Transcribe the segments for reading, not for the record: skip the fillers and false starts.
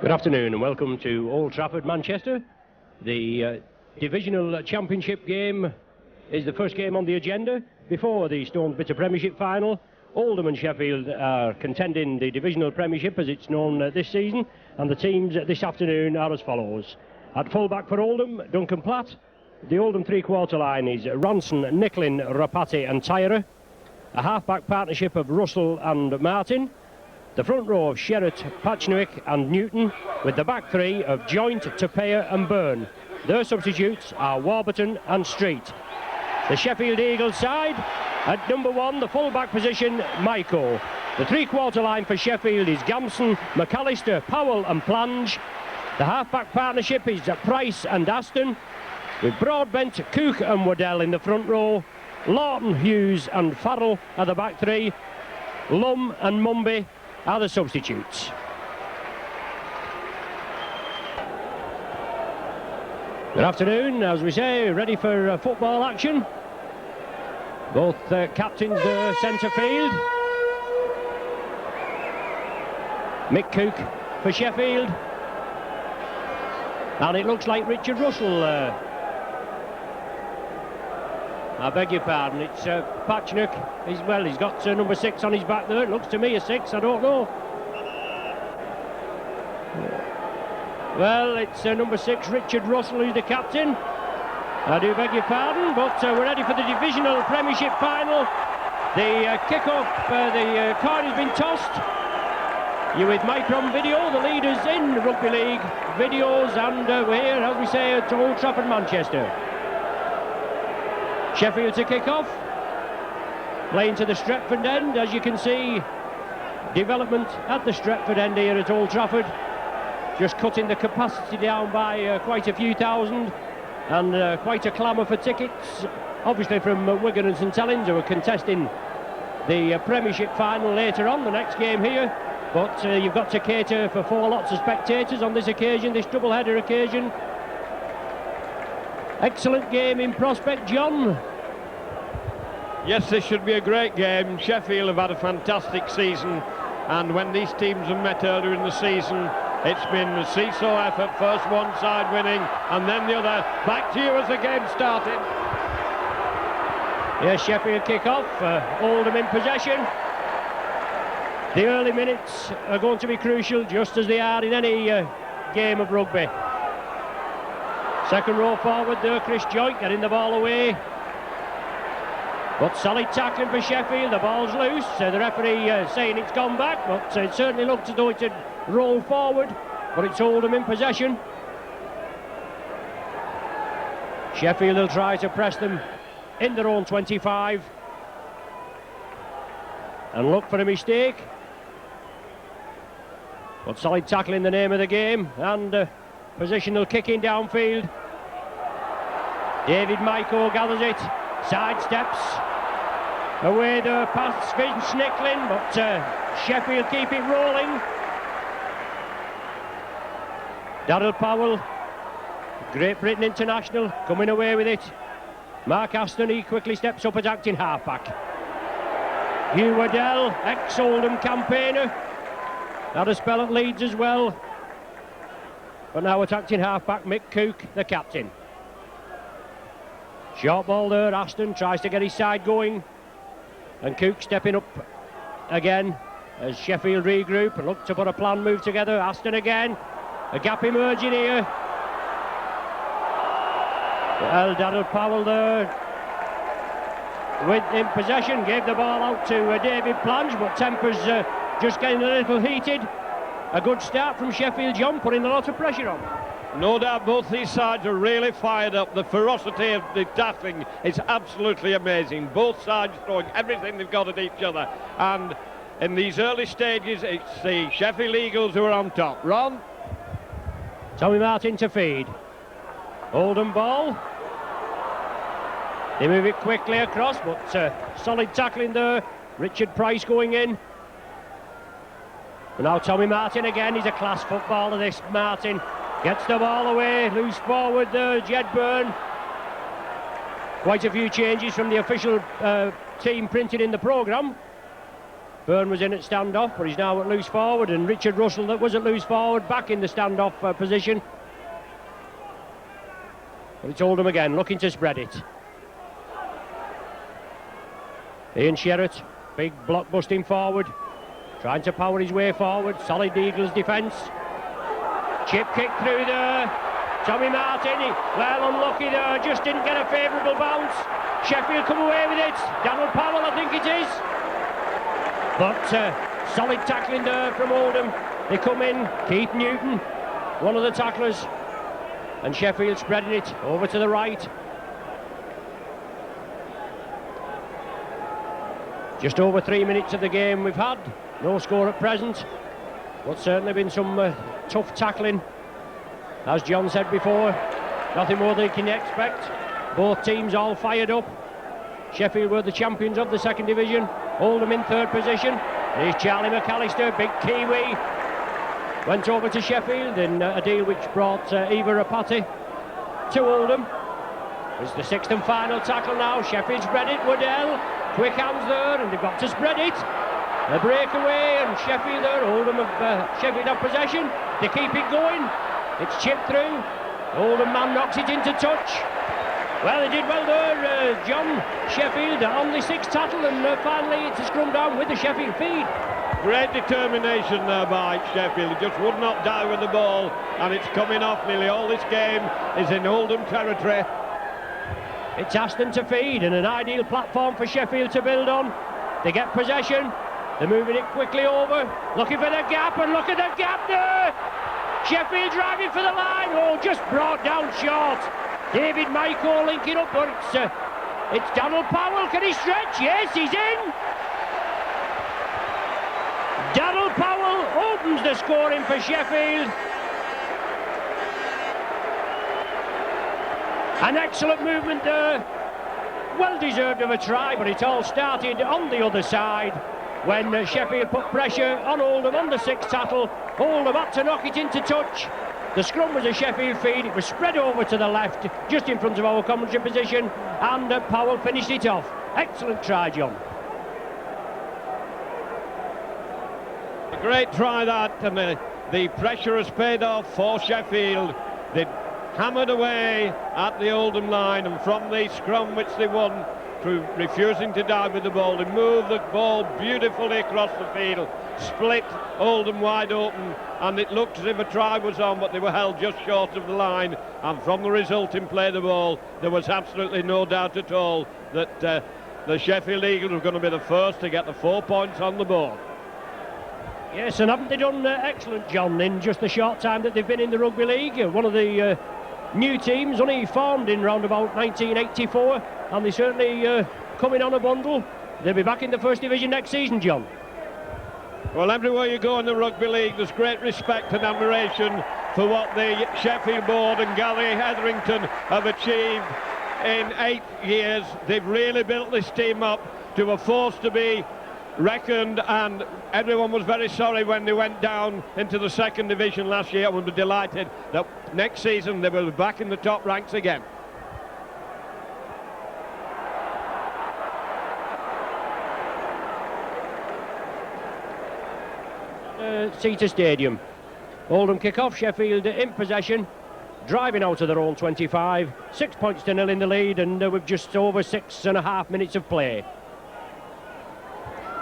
Good afternoon and welcome to Old Trafford, Manchester. The divisional championship game is the first game on the agenda before the Stones Bitter Premiership final. Oldham and Sheffield are contending the divisional premiership as it's known this season, and the teams this afternoon are as follows. At full-back for Oldham, Duncan Platt. The Oldham three-quarter line is Ronson, Nicklin, Rapati and Tyra. A half-back partnership of Russell and Martin. The front row of Sherratt, Patchnewick and Newton, with the back three of Joint, Tapea and Byrne. Their substitutes are Warburton and Street. The Sheffield Eagles side, at number one, the full-back position, Maiko. The three-quarter line for Sheffield is Gamson, McAllister, Powell and Plange. The half-back partnership is Price and Aston, with Broadbent, Cook and Waddell in the front row. Lawton, Hughes and Farrell are the back three. Lum and Mumby are the substitutes. Good afternoon, as we say, ready for football action. Both captains centre field. Mick Cook for Sheffield. And it looks like Richard Russell. I beg your pardon, it's Patchnewick. He's got number 6 on his back there. It looks to me a 6, I don't know. Well, it's number 6, Richard Russell, who's the captain. I do beg your pardon, but we're ready for the divisional premiership final. The kick-off, the coin has been tossed. You're with Micron Video, the leaders in Rugby League videos, and we're here, as we say, at Old Trafford, Manchester. Sheffield to kick off, playing to the Stretford end. As you can see, development at the Stretford end here at Old Trafford, just cutting the capacity down by quite a few thousand, and quite a clamour for tickets, obviously from Wigan and St Helens, who are contesting the Premiership final later on, the next game here. But you've got to cater for 4 lots of spectators on this occasion, this double-header occasion. Excellent game in prospect, John. Yes, this should be a great game. Sheffield have had a fantastic season, and when these teams have met earlier in the season, it's been a seesaw effort. First one side winning, and then the other. Back to you as the game started. Yes, Sheffield kick off. Oldham in possession. The early minutes are going to be crucial, just as they are in any game of rugby. Second row forward there, Chris Joint getting the ball away. But solid tackling for Sheffield, the ball's loose. The referee saying it's gone back, but it certainly looked as though it had rolled forward. But it's Oldham in possession. Sheffield will try to press them in their own 25. And look for a mistake. But solid tackling, the name of the game, and positional kicking downfield. David Maiko gathers it, sidesteps. Away there past Vince Nicklin, but Sheffield keep it rolling. Daryl Powell, Great Britain international, coming away with it. Mark Aston, he quickly steps up at acting halfback. Hugh Waddell, ex-Oldham campaigner, had a spell at Leeds as well. But now attacking half-back, Mick Cook, the captain. Short ball there, Aston tries to get his side going. And Cook stepping up again as Sheffield regroup and look to put a plan move together. Aston again, a gap emerging here. Well, Daryl Powell there in possession, gave the ball out to David Plange, but tempers just getting a little heated. A good start from Sheffield, John, putting a lot of pressure on. No doubt both these sides are really fired up. The ferocity of the tackling is absolutely amazing. Both sides throwing everything they've got at each other. And in these early stages, it's the Sheffield Eagles who are on top. Ron? Tommy Martin to feed. Oldham ball. They move it quickly across, but solid tackling there. Richard Price going in. But now Tommy Martin again, he's a class footballer, this Martin. Gets the ball away, loose forward there, Jed Byrne. Quite a few changes from the official team printed in the programme. Byrne was in at standoff, but he's now at loose forward, and Richard Russell, that was at loose forward, back in the standoff position. But it's Oldham again, looking to spread it. Ian Sherratt, big block busting forward, trying to power his way forward. Solid Eagles defence. Chip kick through there. Tommy Martin, well unlucky there, just didn't get a favourable bounce. Sheffield come away with it. Donald Powell, I think it is. But solid tackling there from Oldham. They come in, Keith Newton, one of the tacklers, and Sheffield spreading it over to the right. Just over 3 minutes of the game we've had. No score at present, but certainly been some tough tackling. As John said before, nothing more than you can expect. Both teams all fired up. Sheffield were the champions of the second division. Oldham in third position. Here's Charlie McAllister, big Kiwi. Went over to Sheffield in a deal which brought Eva Rapati to Oldham. It's the sixth and final tackle now. Sheffield spread it. Waddell, quick hands there, and they've got to spread it. A breakaway, and Sheffield there. Oldham Sheffield have possession. They keep it going. It's chipped through. Oldham man knocks it into touch. Well, they did well there, John. Sheffield on the sixth tackle, and finally it's a scrum down with the Sheffield feed. Great determination there by Sheffield. He just would not die with the ball, and it's coming off. Nearly all this game is in Oldham territory. It's Aston to feed, and an ideal platform for Sheffield to build on. They get possession. They're moving it quickly over, looking for the gap, and look at the gap there. Sheffield driving for the line. Oh, just brought down short. David Michael linking up, but it's Donald Powell. Can he stretch? Yes, he's in. Donald Powell opens the scoring for Sheffield. An excellent movement there. Well deserved of a try, but it all started on the other side when Sheffield put pressure on Oldham on the sixth tackle. Oldham had to knock it into touch. The scrum was a Sheffield feed. It was spread over to the left, just in front of our commentary position, and Powell finished it off. Excellent try, John. A great try that, and the pressure has paid off for Sheffield. They hammered away at the Oldham line, and from the scrum which they won, through refusing to dive with the ball, they moved the ball beautifully across the field, split Oldham wide open, and it looked as if a try was on, but they were held just short of the line. And from the resulting play of the ball, there was absolutely no doubt at all that the Sheffield Eagles were going to be the first to get the 4 points on the board. Yes, and haven't they done excellent, John, in just the short time that they've been in the Rugby League? One of the new teams, only formed in round about 1984, and they certainly coming on a bundle. They'll be back in the first division next season, John. Well, everywhere you go in the Rugby League, there's great respect and admiration for what the Sheffield board and Gary Hetherington have achieved in 8 years. They've really built this team up to a force to be reckoned, and everyone was very sorry when they went down into the second division last year, and would be delighted that next season they will be back in the top ranks again. Cedar Stadium. Oldham kick off, Sheffield in possession, driving out of their own 25, 6 points to nil in the lead, and with just over 6.5 minutes of play.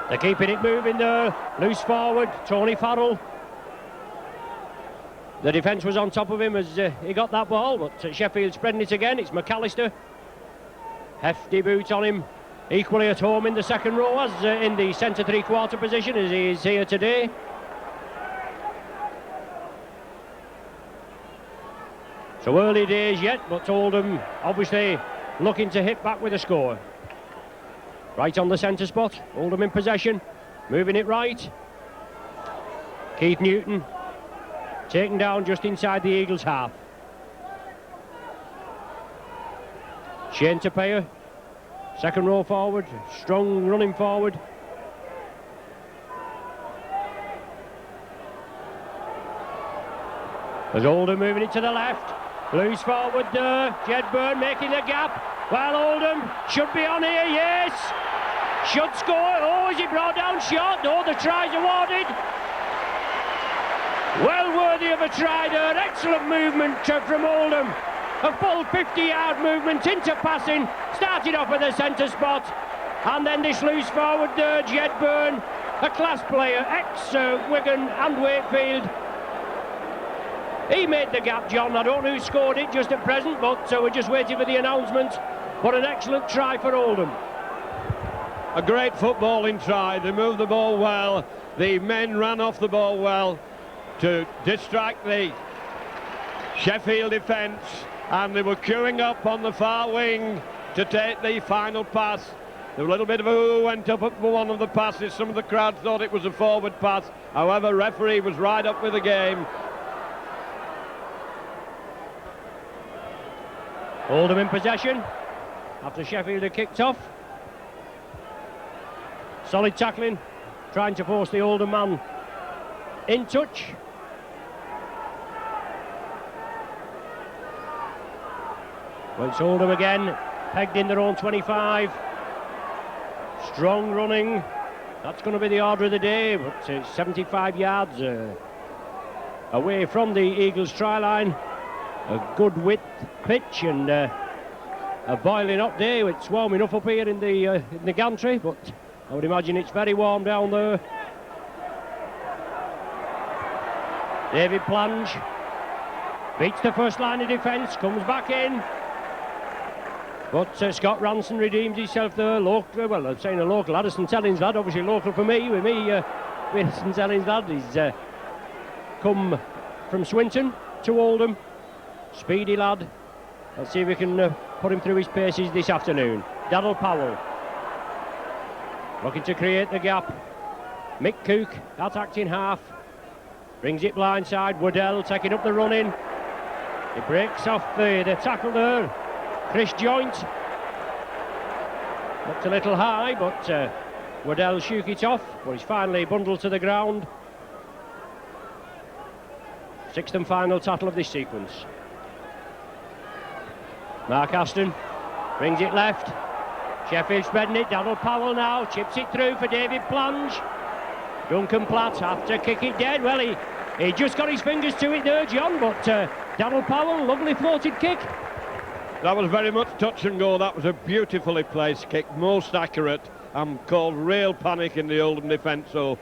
They're keeping it moving there, loose forward, Tony Farrell. The defence was on top of him as he got that ball, but Sheffield spreading it again. It's McAllister, hefty boot on him, equally at home in the second row as in the centre three-quarter position as he is here today. So early days yet, but Oldham obviously looking to hit back with a score. Right on the centre spot, Oldham in possession, moving it right. Keith Newton taken down just inside the Eagles' half. Shane Tapia, second row forward, strong running forward. As Oldham moving it to the left. Loose forward there, Jed Byrne making the gap. Well, Oldham should be on here, yes! should score. Oh, is he brought down short? No, the try's awarded. Well worthy of a try there. Excellent movement from Oldham. A full 50-yard movement into passing. Started off at the centre spot. And then this loose forward there, Jedburn, a class player, ex-Wigan and Wakefield. He made the gap, John. I don't know who scored it just at present, but we're just waiting for the announcement. But an excellent try for Oldham. A great footballing try. They moved the ball well. The men ran off the ball well to distract the Sheffield defence, and they were queuing up on the far wing to take the final pass. A little bit of a ooh went up for one of the passes. Some of the crowd thought it was a forward pass. However, referee was right up with the game. Oldham in possession after Sheffield had kicked off. Solid tackling, trying to force the Oldham man in touch. Well, it's Oldham again, pegged in their own 25. Strong running. That's going to be the order of the day, but it's 75 yards away from the Eagles' try line. A good width pitch and a boiling hot day. It's warm enough up here in the gantry, but I would imagine it's very warm down there. David Plange beats the first line of defence, comes back in. But Scott Ranson redeems himself there. Local, well, I'm saying a local Addison Tellings lad, obviously local for me. With me, Addison Tellings lad. He's come from Swinton to Oldham. Speedy lad. Let's see if we can put him through his paces this afternoon. Daryl Powell looking to create the gap. Mick Cook attacked in half. Brings it blindside. Waddell taking up the run-in. He breaks off the tackle there. Chris Joint looked a little high, but Waddell shook it off, but he's finally bundled to the ground. Sixth and final tackle of this sequence. Mark Aston brings it left. Sheffield spreading it. Daryl Powell now chips it through for David Plange. Duncan Platt have to kick it dead. Well, he just got his fingers to it there, John, but Daryl Powell, lovely floated kick. That was very much touch and go. That was a beautifully placed kick, most accurate, and caused real panic in the Oldham defence. So,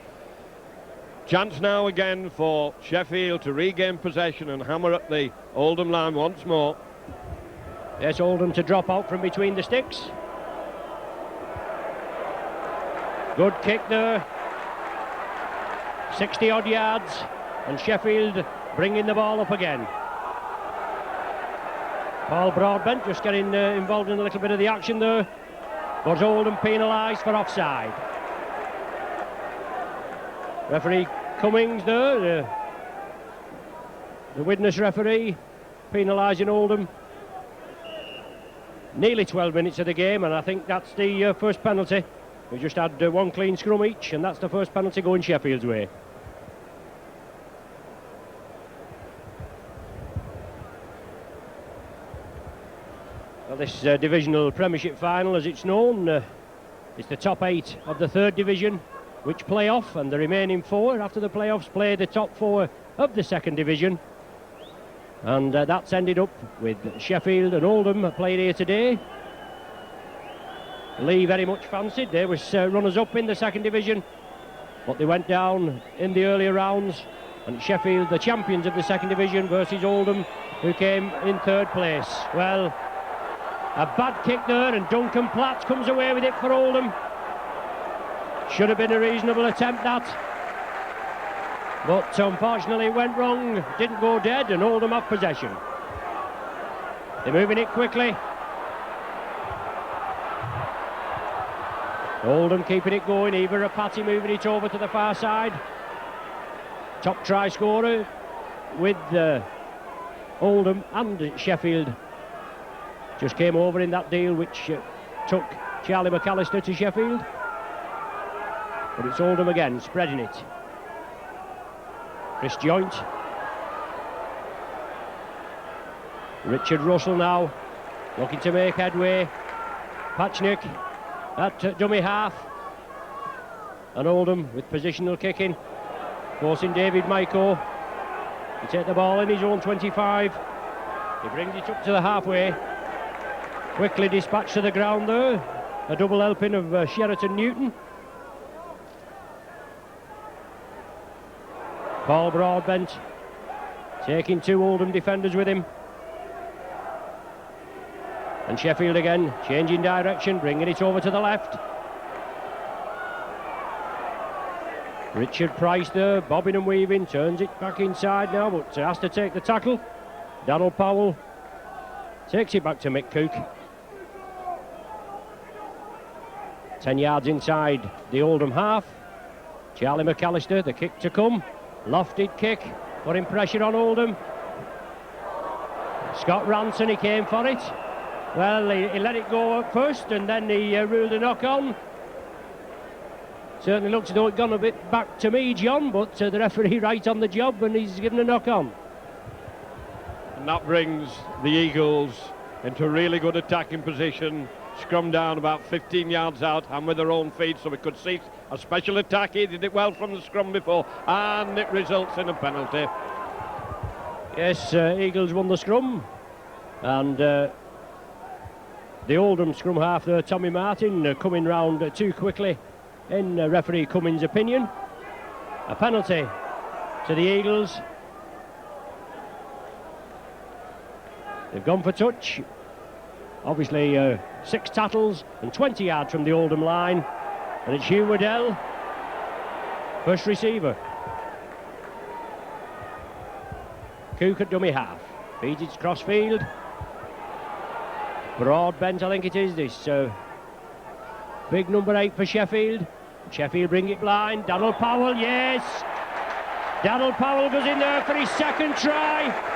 chance now again for Sheffield to regain possession and hammer up the Oldham line once more. Yes, Oldham to drop out from between the sticks. Good kick there. 60-odd yards, and Sheffield bringing the ball up again. Paul Broadbent just getting involved in a little bit of the action there, but Oldham penalised for offside. Referee Cummings there, the witness referee, penalising Oldham. Nearly 12 minutes of the game, and I think that's the first penalty. We just had one clean scrum each, and that's the first penalty going Sheffield's way. Well, this divisional Premiership final, as it's known, is the top 8 of the third division, which play off, and the remaining 4 after the playoffs play the top 4 of the second division. And that's ended up with Sheffield and Oldham playing here today. Lee very much fancied. They were runners-up in the second division, but they went down in the earlier rounds. And Sheffield, the champions of the second division, versus Oldham, who came in third place. Well, a bad kick there, and Duncan Platt comes away with it for Oldham. Should have been a reasonable attempt, that. But unfortunately it went wrong, didn't go dead, and Oldham have possession. They're moving it quickly. Oldham keeping it going, Eva Rapati moving it over to the far side. Top try scorer with Oldham and Sheffield. Just came over in that deal which took Charlie McAllister to Sheffield. But it's Oldham again, spreading it. Chris Joint. Richard Russell now, looking to make headway. Patchnick at dummy half. and Oldham with positional kicking, forcing David Maiko to take the ball in his own 25. He brings it up to the halfway, quickly dispatched to the ground there. A double helping of Sheraton Newton. Paul Broadbent taking 2 Oldham defenders with him. And Sheffield again, changing direction, bringing it over to the left. Richard Price there, bobbing and weaving, turns it back inside now, but has to take the tackle. Donald Powell takes it back to Mick Cook. 10 yards inside the Oldham half. Charlie McAllister, the kick to come. Lofted kick, putting pressure on Oldham. Scott Ranson, he came for it. Well, he let it go up first, and then he ruled a knock-on. Certainly looks as though it gone a bit back to me, John, but the referee right on the job, and he's given a knock-on. And that brings the Eagles into a really good attacking position. Scrum down about 15 yards out and with their own feet, so we could see a special attack. He did it well from the scrum before, and it results in a penalty. Yes, Eagles won the scrum, and the Oldham scrum half there, Tommy Martin, coming round too quickly in referee Cummins' opinion. A penalty to the Eagles. They've gone for touch. Obviously 6 tackles and 20 yards from the Oldham line, and it's Hugh Waddell, first receiver. Cook at dummy half, feeds it cross field. Broadbent, I think it is, this big number 8 for Sheffield. Sheffield bring it blind. Donald Powell, yes! Donald Powell goes in there for his second try.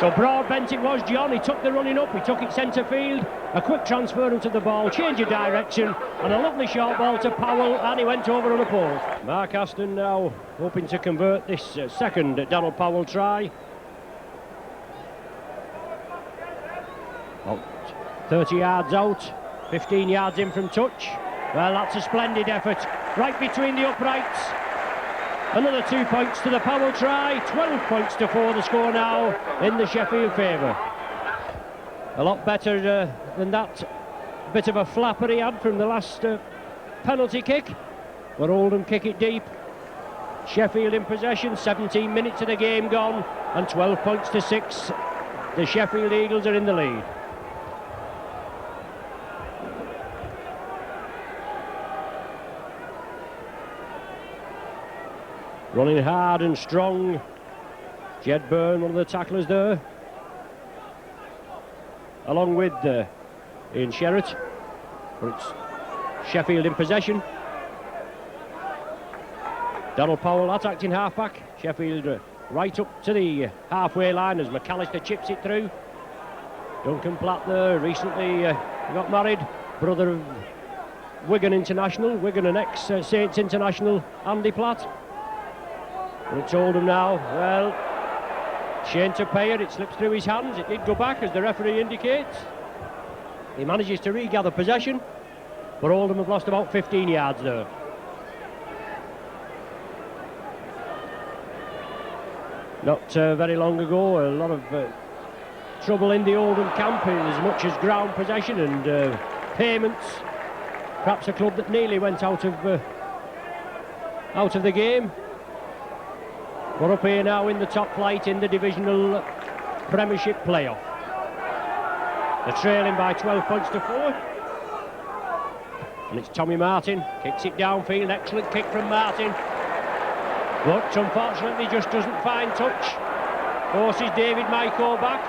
So Broadbent it was, John. He took the running up, he took it centre field. A quick transference of the ball, change of direction, and a lovely short ball to Powell, and he went over on a post. Mark Aston now hoping to convert this second Donald Powell try. About 30 yards out, 15 yards in from touch. Well, that's a splendid effort, right between the uprights. Another 2 points to the Powell try, 12 points to 4 the score now in the Sheffield favour. A lot better than that bit of a flapper he had from the last penalty kick. But Oldham kick it deep. Sheffield in possession, 17 minutes of the game gone, and 12 points to 6. The Sheffield Eagles are in the lead. Running hard and strong, Jed Byrne, one of the tacklers there, along with Ian Sherratt. But it's Sheffield in possession. Donald Powell attacking half-back. Sheffield right up to the halfway line as McAllister chips it through. Duncan Platt there, recently got married, brother of Wigan international, Wigan and ex-Saints international Andy Platt. But it's Oldham now. Well, Shane Tupeya, it slips through his hands. It did go back, as the referee indicates. He manages to regather possession, but Oldham have lost about 15 yards there. Not very long ago, a lot of trouble in the Oldham camp, as much as ground possession and payments. Perhaps a club that nearly went out of the game. We're up here now in the top flight in the divisional Premiership playoff. They're trailing by 12 points to 4. And it's Tommy Martin, kicks it downfield, excellent kick from Martin. But unfortunately just doesn't find touch. Forces David Maiko back,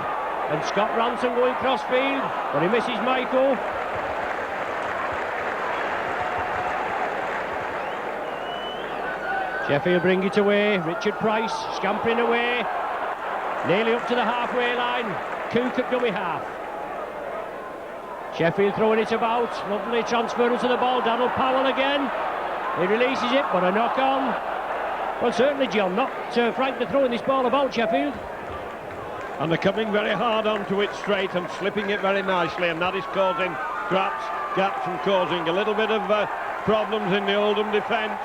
and Scott Ranson going cross field, but he misses Maiko. Sheffield bring it away. Richard Price scampering away, nearly up to the halfway line. Cook at dummy half. Sheffield throwing it about. Lovely transfer to the ball. Donald Powell again. He releases it, but a knock on. Well, certainly, John, not frightened of throwing this ball about, Sheffield. And they're coming very hard onto it straight and slipping it very nicely, and that is causing gaps and causing a little bit of problems in the Oldham defence.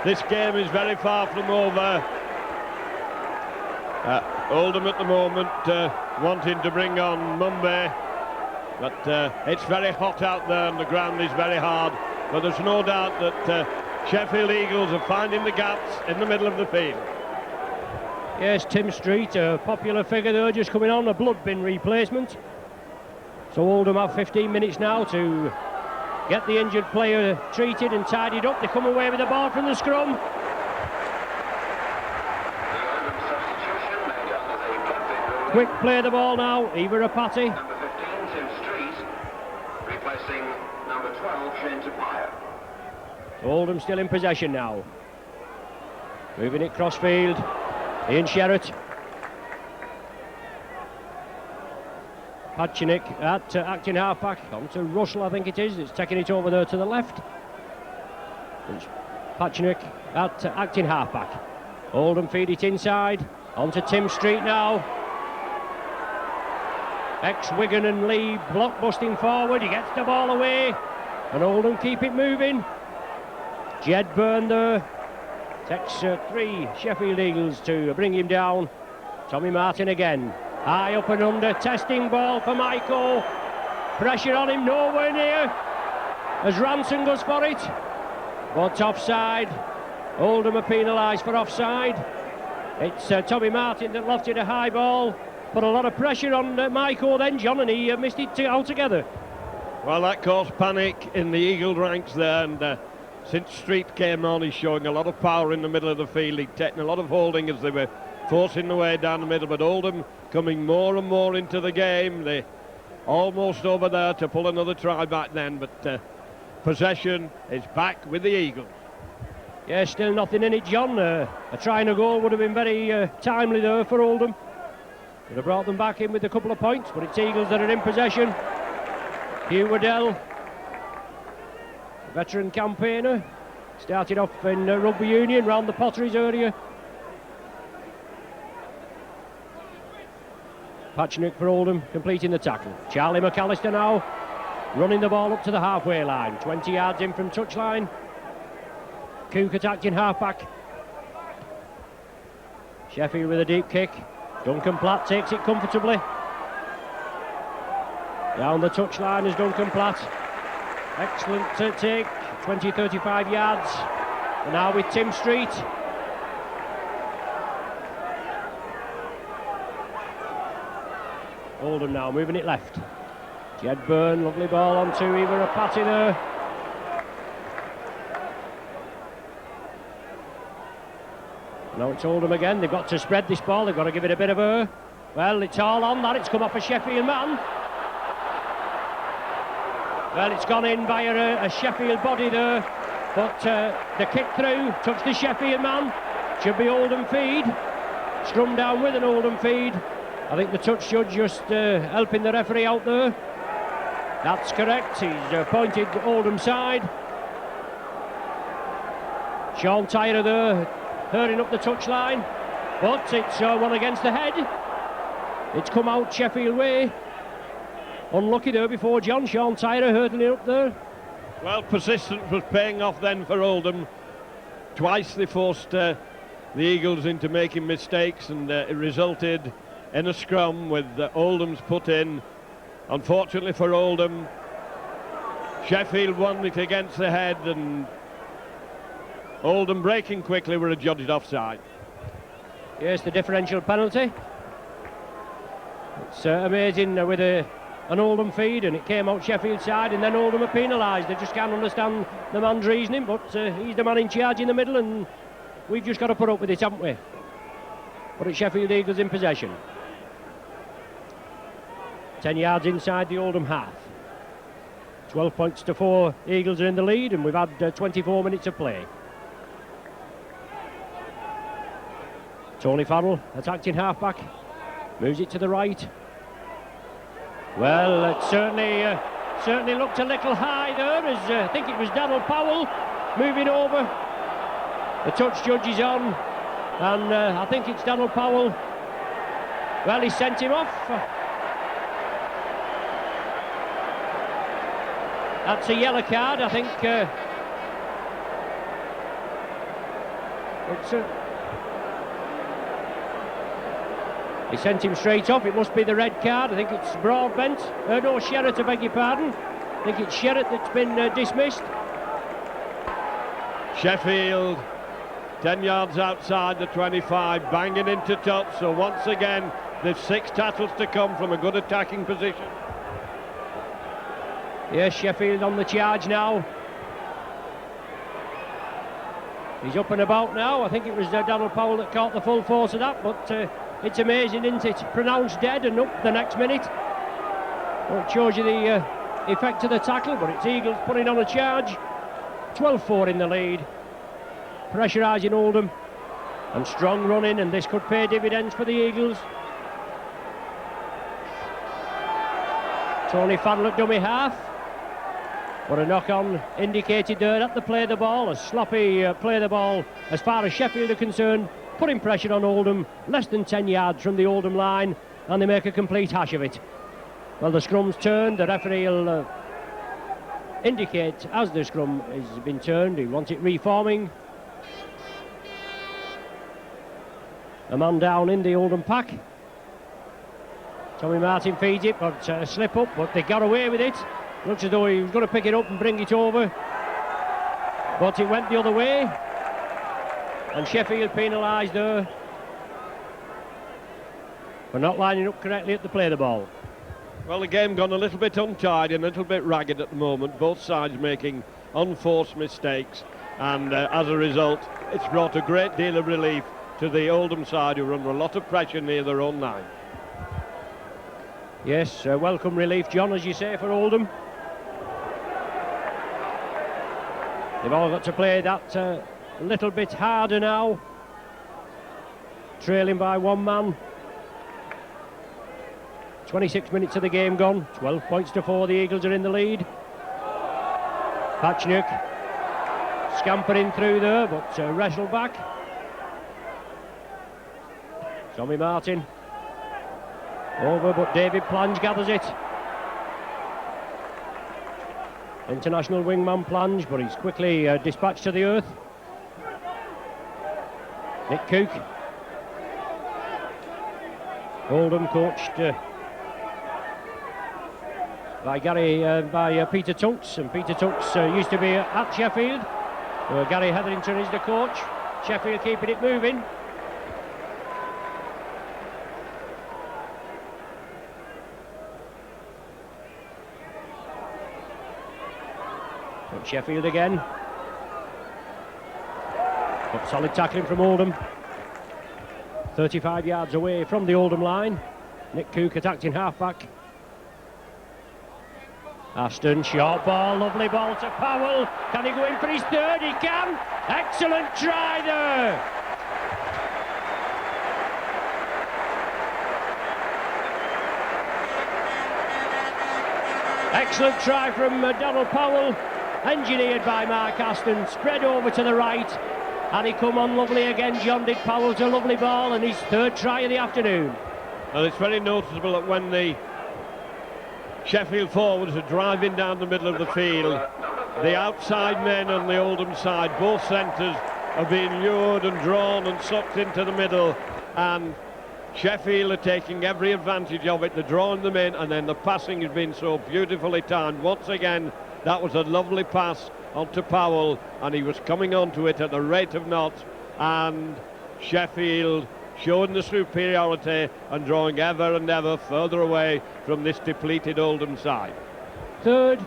This game is very far from over. Oldham at the moment wanting to bring on Mumbai, but it's very hot out there and the ground is very hard. But there's no doubt that Sheffield Eagles are finding the gaps in the middle of the field. Yes, Tim Street, a popular figure there, just coming on, a blood bin replacement. So Oldham have 15 minutes now to get the injured player treated and tidied up. They come away with the ball from the scrum. Quick play of the ball now, Ivarapati. Number 15, Tim Street, replacing number 12, Shane Tapia. Oldham still in possession now. Moving it crossfield. Ian Sherratt. Padchinik at acting halfback. On to Russell, I think it is. It's taking it over there to the left. Padchinik at acting halfback. Oldham feed it inside. On to Tim Street now. Ex-Wigan and Lee block-busting forward. He gets the ball away. And Oldham keep it moving. Jed Byrne there. Takes 3 Sheffield Eagles to bring him down. Tommy Martin again. High up and under. Testing ball for Michael. Pressure on him, nowhere near. As Ranson goes for it. But offside. Oldham are penalised for offside. It's Tommy Martin that lofted a high ball. Put a lot of pressure on Michael then, John, and he missed it altogether. Well, that caused panic in the Eagle ranks there, and since Street came on, he's showing a lot of power in the middle of the field. He'd taken a lot of holding as they were forcing the way down the middle, but Oldham coming more and more into the game. They almost over there to pull another try back then, but possession is back with the Eagles. Yeah, still nothing in it, John. A try and a goal would have been very timely there for Oldham. Would have brought them back in with a couple of points, but it's Eagles that are in possession. Hugh Waddell, veteran campaigner, started off in rugby union round the Potteries area. Padchinik for Oldham, completing the tackle. Charlie McAllister now, running the ball up to the halfway line, 20 yards in from touchline. Cook attacking halfback. Sheffield with a deep kick. Duncan Platt takes it comfortably. Down the touchline is Duncan Platt. Excellent take, 20-35 yards. And now with Tim Street. Oldham now moving it left. Jed Byrne, lovely ball onto Ivarapati there. Now it's Oldham again. They've got to spread this ball. They've got to give it a bit of a... Well, it's all on that. It's come off a Sheffield man. Well, it's gone in by a Sheffield body there. But the kick through touched the Sheffield man. Should be Oldham feed. Scrum down with an Oldham feed. I think the touch judge just helping the referee out there. That's correct. He's pointed Oldham side. Sean Tyrer there, hurrying up the touchline. But it's one against the head. It's come out Sheffield way. Unlucky there before John. Sean Tyrer hurdling up there. Well, persistence was paying off then for Oldham. Twice they forced the Eagles into making mistakes, and it resulted in a scrum with Oldham's put in. Unfortunately for Oldham, Sheffield won it against the head, and Oldham breaking quickly were adjudged offside. Yes, the differential penalty. It's amazing with an Oldham feed, and it came out Sheffield side, and then Oldham are penalised. They just can't understand the man's reasoning, but he's the man in charge in the middle, and we've just got to put up with it, haven't we? But it's Sheffield Eagles in possession. 10 yards inside the Oldham half. 12 points to 4. Eagles are in the lead, and we've had 24 minutes of play. Tony Farrell, attacking halfback, moves it to the right. Well, it certainly looked a little high there, as I think it was Daniel Powell moving over. The touch judge is on, and I think it's Daniel Powell Well, he sent him off. That's a yellow card, I think. He sent him straight off. It must be the red card. I think it's Broadbent. No, Sherratt, I beg your pardon. I think it's Sherratt that's been dismissed. Sheffield, 10 yards outside the 25, banging into touch. So once again, there's 6 tackles to come from a good attacking position. Yes, Sheffield on the charge now. He's up and about now. I think it was Donald Powell that caught the full force of that, but it's amazing, isn't it? Pronounced dead and up the next minute. Well, it shows you the effect of the tackle, but it's Eagles putting on a charge. 12-4 in the lead. Pressurising Oldham. And strong running, and this could pay dividends for the Eagles. Tony Fadl at dummy half. But a knock-on indicated there that the play the ball. A sloppy play the ball as far as Sheffield are concerned. Putting pressure on Oldham. Less than 10 yards from the Oldham line. And they make a complete hash of it. Well, the scrum's turned. The referee will indicate as the scrum has been turned. He wants it reforming. A man down in the Oldham pack. Tommy Martin feeds it, but a slip up, but they got away with it. Looks as though he was going to pick it up and bring it over, but it went the other way, and Sheffield penalised there for not lining up correctly at the play the ball. Well, the game gone a little bit untidy and a little bit ragged at the moment, both sides making unforced mistakes, and as a result it's brought a great deal of relief to the Oldham side, who are under a lot of pressure near their own line. Yes, welcome relief, John, as you say, for Oldham. They've all got to play that a little bit harder now. Trailing by 1 man. 26 minutes of the game gone. 12 points to 4. The Eagles are in the lead. Patchnick scampering through there, but wrestled back. Tommy Martin over, but David Plange gathers it. International wingman Plange, but he's quickly dispatched to the earth. Nick Cook. Oldham coached by Peter Tunks, and Peter Tunks used to be at Sheffield. Gary Hetherington is the coach. Sheffield keeping it moving. Sheffield again. But solid tackling from Oldham. 35 yards away from the Oldham line. Nick Cook attacked in half-back. Aston, short ball, lovely ball to Powell. Can he go in for his third? He can. Excellent try there. Excellent try from Donald Powell. Engineered by Mark Aston, spread over to the right, and he come on lovely again. John did Powell to a lovely ball, and his third try of the afternoon. And it's very noticeable that when the Sheffield forwards are driving down the middle of the field, the outside men on the Oldham side, both centres, are being lured and drawn and sucked into the middle, and Sheffield are taking every advantage of it. They're drawing them in, and then the passing has been so beautifully timed. Once again, that was a lovely pass onto Powell, and he was coming onto it at the rate of knots, and Sheffield showing the superiority and drawing ever and ever further away from this depleted Oldham side. Third,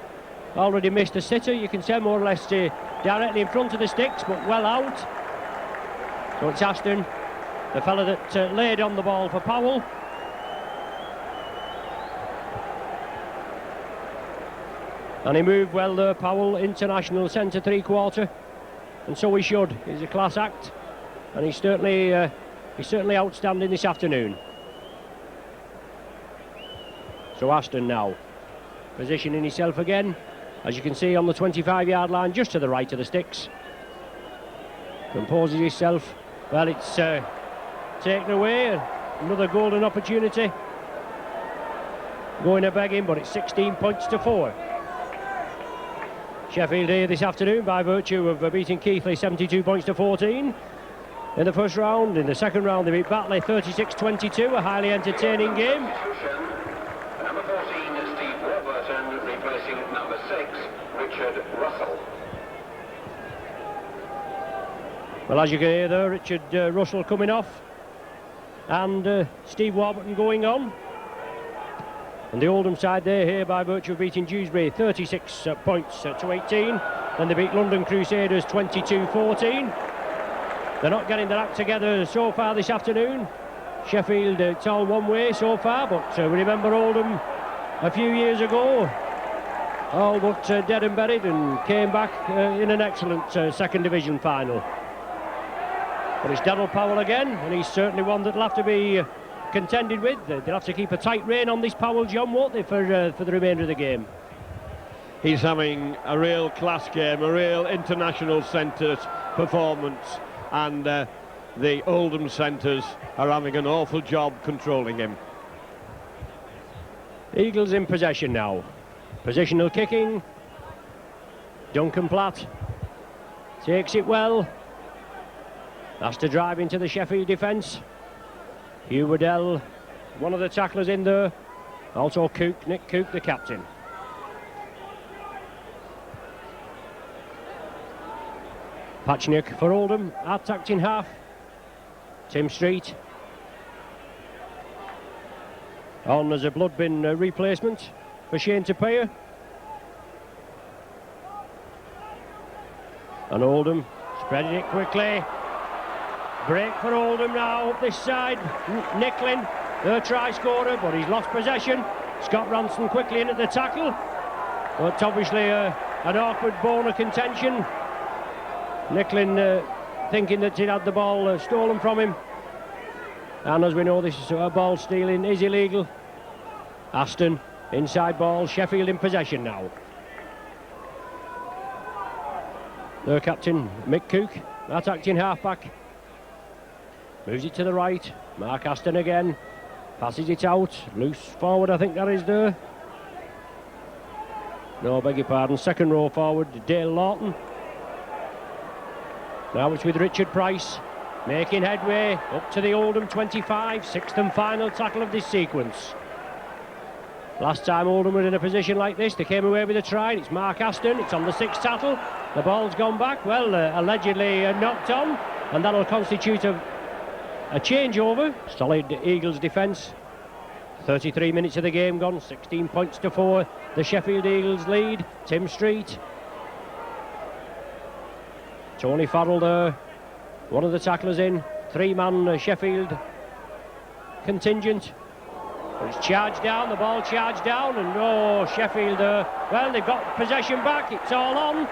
already missed a sitter, you can say, more or less directly in front of the sticks, but well out. So it's Aston, the fella that laid on the ball for Powell. And he moved well there, Powell, international centre three-quarter, and so he should. He's a class act, and he's certainly outstanding this afternoon. So Aston now positioning himself again, as you can see, on the 25-yard line, just to the right of the sticks. Composes himself. Well, it's taken away. another golden opportunity. Going a begging, but it's 16 points to 4. Sheffield here this afternoon by virtue of beating Keighley 72 points to 14 in the first round. In the second round they beat Batley 36-22, a highly entertaining game. Number 14, Steve Warburton, replacing number 6, Richard Russell. Well, as you can hear there, Richard Russell coming off and Steve Warburton going on. And the Oldham side there here by virtue of beating Dewsbury 36 points to 18. Then they beat London Crusaders 22-14. They're not getting their act together so far this afternoon. Sheffield, it's all one way so far, but we remember Oldham a few years ago, all but dead and buried, and came back in an excellent second division final. But it's Daryl Powell again, and he's certainly one that'll have to be contended with. They'll have to keep a tight rein on this Powell, John, won't they, for the remainder of the game? He's having a real class game, a real international centres performance, and the Oldham centres are having an awful job controlling him. Eagles in possession now. Positional kicking. Duncan Platt takes it well. Has to drive into the Sheffield defence. Hugh Waddell, one of the tacklers in there. Also Cook, Nick Cook, the captain. Patchnick for Oldham, attacked in half. Tim Street. On as a blood bin replacement for Shane Tapia. And Oldham spreading it quickly. Break for Oldham now up this side. Nicklin, their try scorer, but he's lost possession. Scott Ranson quickly in at the tackle. But obviously an awkward bone of contention. Nicklin thinking that he'd had the ball stolen from him. And as we know, this ball stealing is illegal. Aston, inside ball, Sheffield in possession now. Their captain, Mick Cook, attacked in half-back. Moves it to the right. Mark Aston again. Passes it out. Loose forward, I think that is there. No, beg your pardon. Second row forward, Dale Lawton. Now it's with Richard Price. Making headway up to the Oldham 25. Sixth and final tackle of this sequence. Last time Oldham were in a position like this, they came away with a try. It's Mark Aston. It's on the sixth tackle. The ball's gone back. Well, allegedly knocked on. And that'll constitute a changeover. Solid Eagles defence. 33 minutes of the game gone. 16 points to 4. The Sheffield Eagles lead. Tim Street. Tony Farrell there. One of the tacklers in. Three-man Sheffield contingent. But it's charged down. The ball charged down. And oh, Sheffield, well, they've got possession back. It's all on.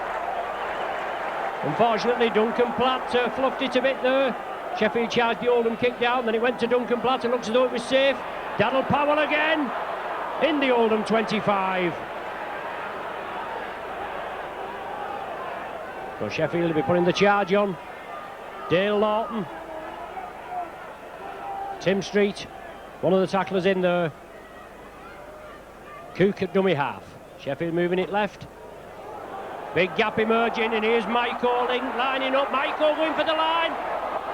Unfortunately, Duncan Platt fluffed it a bit there. Sheffield charged the Oldham kick down, then it went to Duncan Platt and looks as though it was safe. Daryl Powell again in the Oldham 25. So Sheffield will be putting the charge on. Dale Lawton. Tim Street, one of the tacklers in there. Cook at dummy half. Sheffield moving it left. Big gap emerging, and here's Michael lining up. Michael going for the line.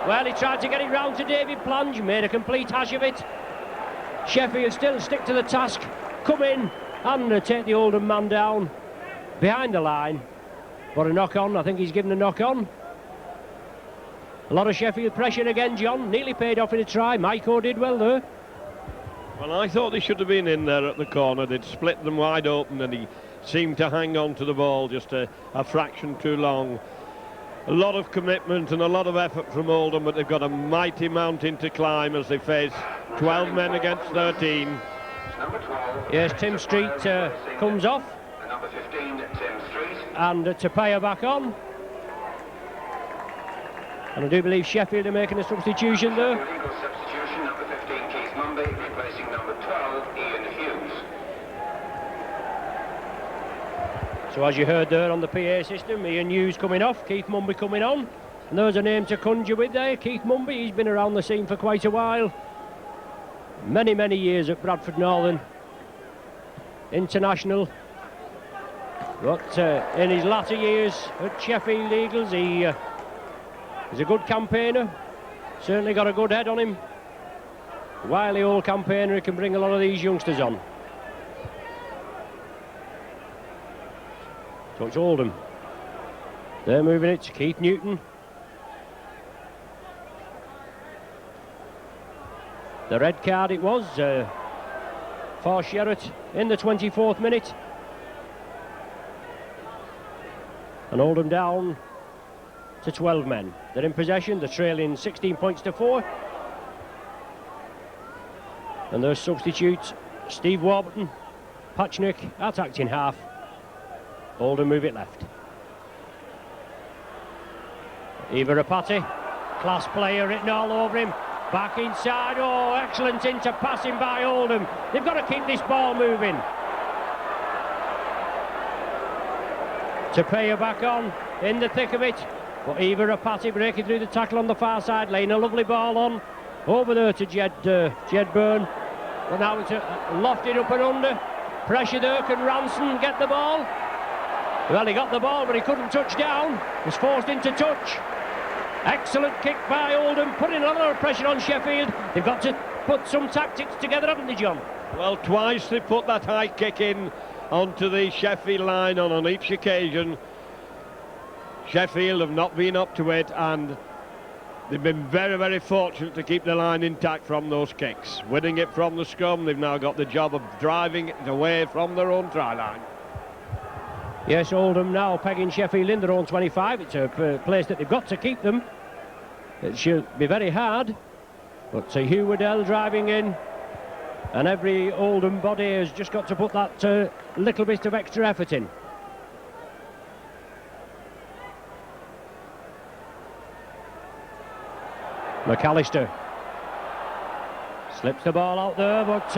Well, he tried to get it round to David Plange, made a complete hash of it. Sheffield still stick to the task, come in and take the Oldham man down behind the line. But a knock on, I think he's given a knock on. A lot of Sheffield pressure again, John. Nearly paid off in a try. Maiko did well there. Well, I thought they should have been in there at the corner. They'd split them wide open, and he seemed to hang on to the ball just a fraction too long. A lot of commitment and a lot of effort from Oldham, but they've got a mighty mountain to climb as they face 12 men against 13. Yes, Tim Street comes off. Number 15, Tim Street. And Tapia back on. And I do believe Sheffield are making a substitution there. Legal substitution, number 15, Keith Mumby, replacing number 12, Ian Hughes. So as you heard there on the PA system, Ian Hughes coming off, Keith Mumby coming on. And there's a name to conjure with there, Keith Mumby. He's been around the scene for quite a while. many years at Bradford Northern, international. But in his latter years at Sheffield Eagles, he's a good campaigner. Certainly got a good head on him. Wily old campaigner who can bring a lot of these youngsters on. So it's Oldham. They're moving it to Keith Newton. The red card it was for Sherratt in the 24th minute. And Oldham down to 12 men. They're in possession, they're trailing 16 points to 4. And their substitutes, Steve Warburton, Patchnick, attacked in half. Oldham move it left. Eva Rapati, class player written all over him. Back inside, oh, excellent into passing by Oldham. They've got to keep this ball moving. Tapia back on, in the thick of it. But Eva Rapati breaking through the tackle on the far side, laying a lovely ball on. Over there to Jed Byrne. But now it's lofted up and under. Pressure there, can Ranson get the ball? Well, he got the ball, but he couldn't touch down. Was forced into touch. Excellent kick by Oldham, putting a lot of pressure on Sheffield. They've got to put some tactics together, haven't they, John? Well, twice they put that high kick in onto the Sheffield line, and on each occasion Sheffield have not been up to it, and they've been very fortunate to keep the line intact from those kicks. Winning it from the scrum, they've now got the job of driving it away from their own try line. Yes, Oldham now pegging Sheffield in their own 25. It's a place that they've got to keep them. It should be very hard. But Hugh Waddell driving in, and every Oldham body has just got to put that little bit of extra effort in. McAllister slips the ball out there, but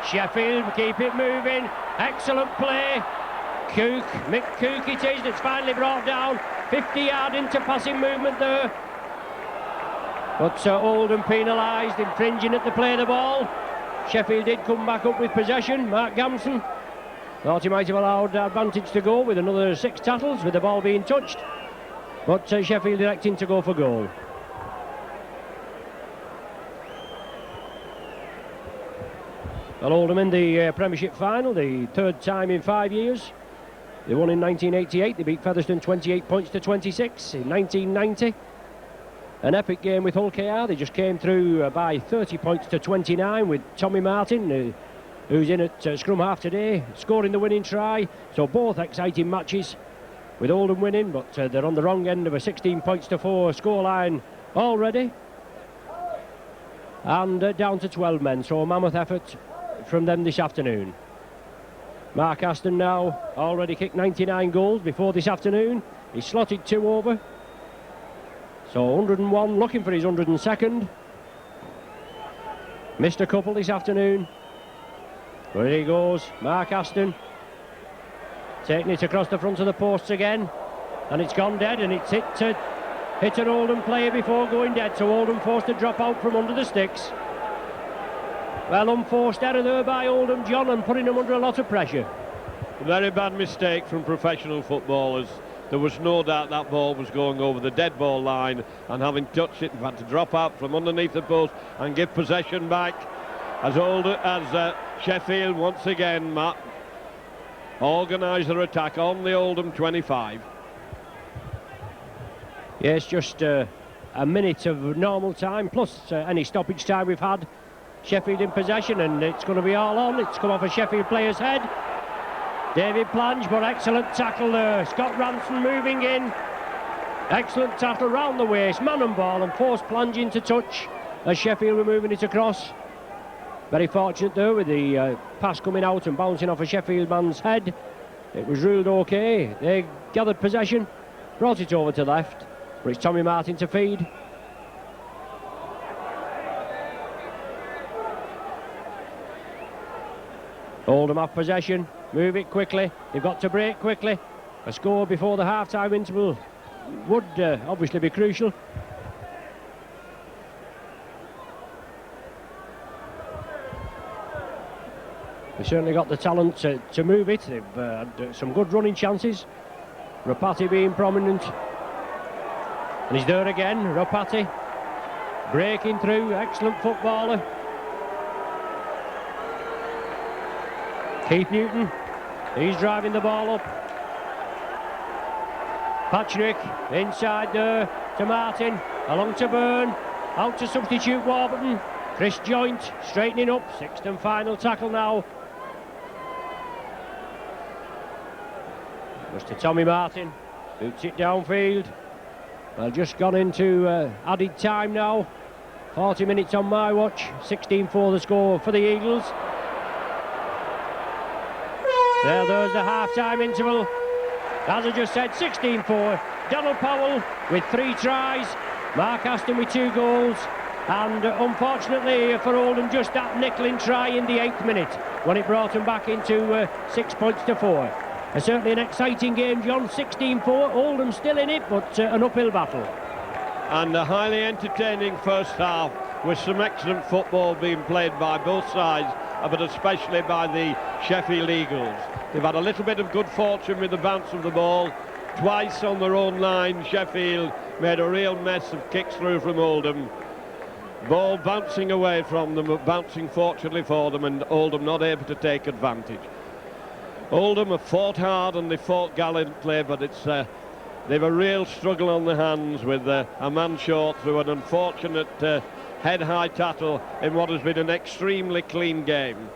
Sheffield keep it moving. Excellent play. Mick Cook it is that's finally brought down. 50-yard into passing movement there. But Oldham penalised, infringing at the play of the ball. Sheffield did come back up with possession. Mark Gamson thought he might have allowed advantage to go with another 6 tackles with the ball being touched. But Sheffield electing to go for goal. Well, Oldham in the Premiership final, the 3rd time in 5 years. They won in 1988, they beat Featherstone 28 points to 26. In 1990, an epic game with Hull KR. They just came through by 30 points to 29 with Tommy Martin, who's in at scrum half today, scoring the winning try. So both exciting matches with Oldham winning, but they're on the wrong end of a 16 points to 4 scoreline already. And down to 12 men, so a mammoth effort from them this afternoon. Mark Aston now already kicked 99 goals before this afternoon. He's slotted 2 over. So 101, looking for his 102nd. Missed a couple this afternoon. There he goes, Mark Aston. Taking it across the front of the posts again. And it's gone dead, and it's hit an Oldham player before going dead. So Oldham forced to drop out from under the sticks. Well, unforced error there by Oldham, John, and putting them under a lot of pressure. A very bad mistake from professional footballers. There was no doubt that ball was going over the dead ball line, and having touched it, they've had to drop out from underneath the post and give possession back. As Sheffield once again organise their attack on the Oldham 25. Yes, just a minute of normal time plus any stoppage time we've had. Sheffield in possession, and it's going to be all on. It's come off a Sheffield player's head. David Plange, but excellent tackle there. Scott Ranson moving in. Excellent tackle round the waist, man and ball, and forced Plange into touch as Sheffield were moving it across. Very fortunate there with the pass coming out and bouncing off a Sheffield man's head. It was ruled okay. They gathered possession, brought it over to left, but it's Tommy Martin to feed. Oldham off possession, move it quickly, they've got to break quickly. A score before the half-time interval would obviously be crucial. certainly got the talent to move it. They've had some good running chances. Rapati being prominent. And he's there again, Rapati. Breaking through, excellent footballer. Keith Newton, he's driving the ball up. Patrick, inside there to Martin, along to Byrne, out to substitute Warburton. Chris Joint, straightening up, sixth and final tackle now. Just to Tommy Martin, boots it downfield. Well, just gone into added time now. 40 minutes on my watch, 16-4 the score for the Eagles. There's the half-time interval. As I just said, 16-4. Donald Powell with 3 tries. Mark Aston with 2 goals. And unfortunately for Oldham, just that nickling try in the 8th minute when it brought them back into 6 points to 4. Certainly an exciting game, John. 16-4. Oldham still in it, but an uphill battle. And a highly entertaining first half with some excellent football being played by both sides, but especially by the Sheffield Eagles. They've had a little bit of good fortune with the bounce of the ball. Twice on their own line, Sheffield made a real mess of kicks through from Oldham. Ball bouncing away from them, bouncing fortunately for them, and Oldham not able to take advantage. Oldham have fought hard and they fought gallantly, but they've a real struggle on their hands with a man short through an unfortunate head-high tackle in what has been an extremely clean game.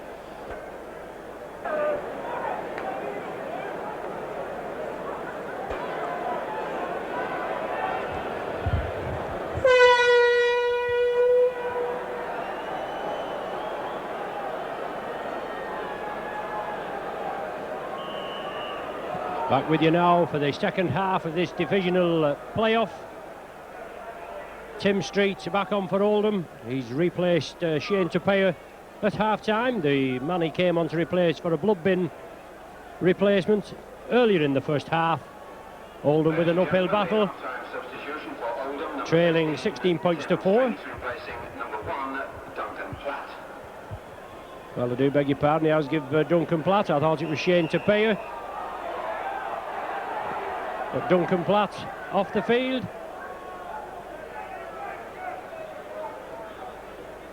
Back with you now for the second half of this divisional playoff. Tim Street back on for Oldham. He's replaced Shane Tupeya at half-time. The man he came on to replace for a blood bin replacement earlier in the first half. Oldham with an uphill battle, trailing 16 points to 4. Well, I do beg your pardon, he has given Duncan Platt. I thought it was Shane Tupeya. But Duncan Platt off the field.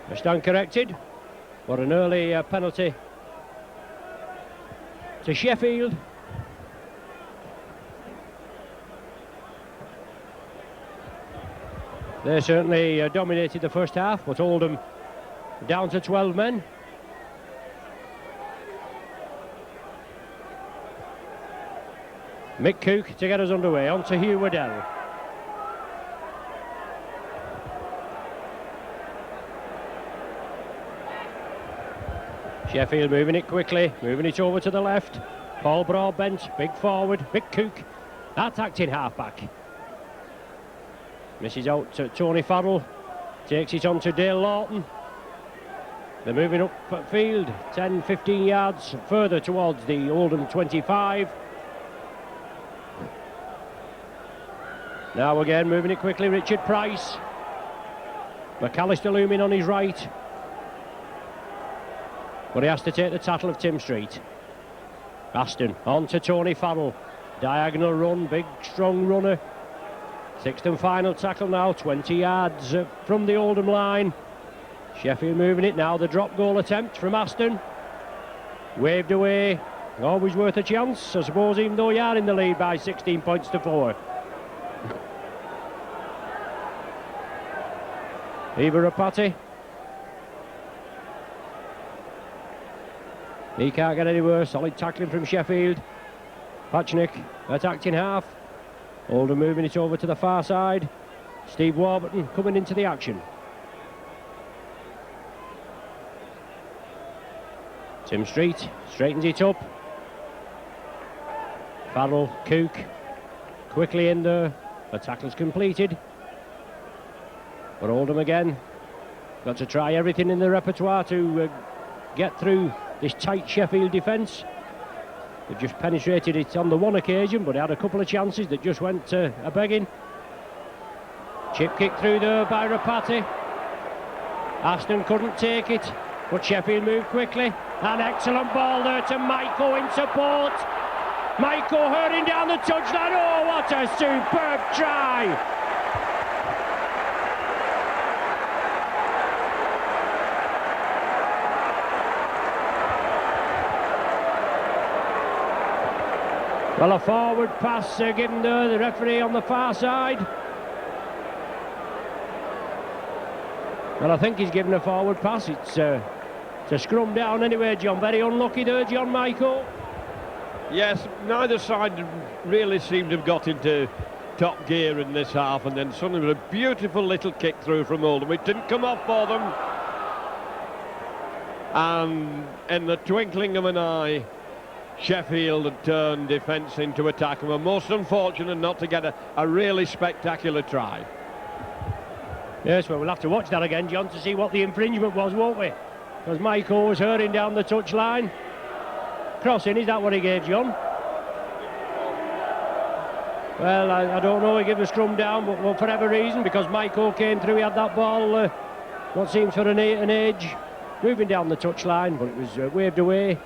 I stand corrected. What an early penalty to Sheffield. They certainly dominated the first half, but Oldham down to 12 men. Mick Cook to get us underway, on to Hugh Waddell. Sheffield moving it quickly, moving it over to the left. Paul Broadbent, big forward, Mick Cook, that's acting half-back. Misses out to Tony Farrell, takes it on to Dale Lawton. They're moving up field, 10-15 yards further towards the Oldham 25. Now again, moving it quickly, Richard Price. McAllister looming on his right. But he has to take the tackle of Tim Street. Aston, on to Tony Farrell. Diagonal run, big strong runner. Sixth and final tackle now, 20 yards from the Oldham line. Sheffield moving it now, the drop goal attempt from Aston. Waved away, always worth a chance, I suppose, even though you are in the lead by 16 points to 4. Eva Rapati. He can't get any worse. Solid tackling from Sheffield. Pachnik attacked in half. Oldham moving it over to the far side. Steve Warburton coming into the action. Tim Street straightens it up. Farrell, Cook quickly in there. The tackle's completed. But Oldham again got to try everything in the repertoire to get through this tight Sheffield defence. They've just penetrated it on the one occasion, but they had a couple of chances that just went a begging. Chip kick through there by Rapati. Aston couldn't take it, but Sheffield moved quickly. An excellent ball there to Michael in support. Michael hurrying down the touchline. Oh, what a superb try! Well, a forward pass given there, the referee on the far side. Well, I think he's given a forward pass. It's to scrum down anyway, John. Very unlucky there, John Michael. Yes, neither side really seemed to have got into top gear in this half, and then suddenly a beautiful little kick through from Oldham. It didn't come off for them. And in the twinkling of an eye, Sheffield had turned defence into attack and were most unfortunate not to get a really spectacular try. Yes, well, we'll have to watch that again, John, to see what the infringement was, won't we? Because Michael was hurrying down the touchline. Crossing, is that what he gave, John? Well, I don't know, he gave a scrum down, but well, for whatever reason, because Michael came through, he had that ball, what seems for an age, moving down the touchline, but it was waved away.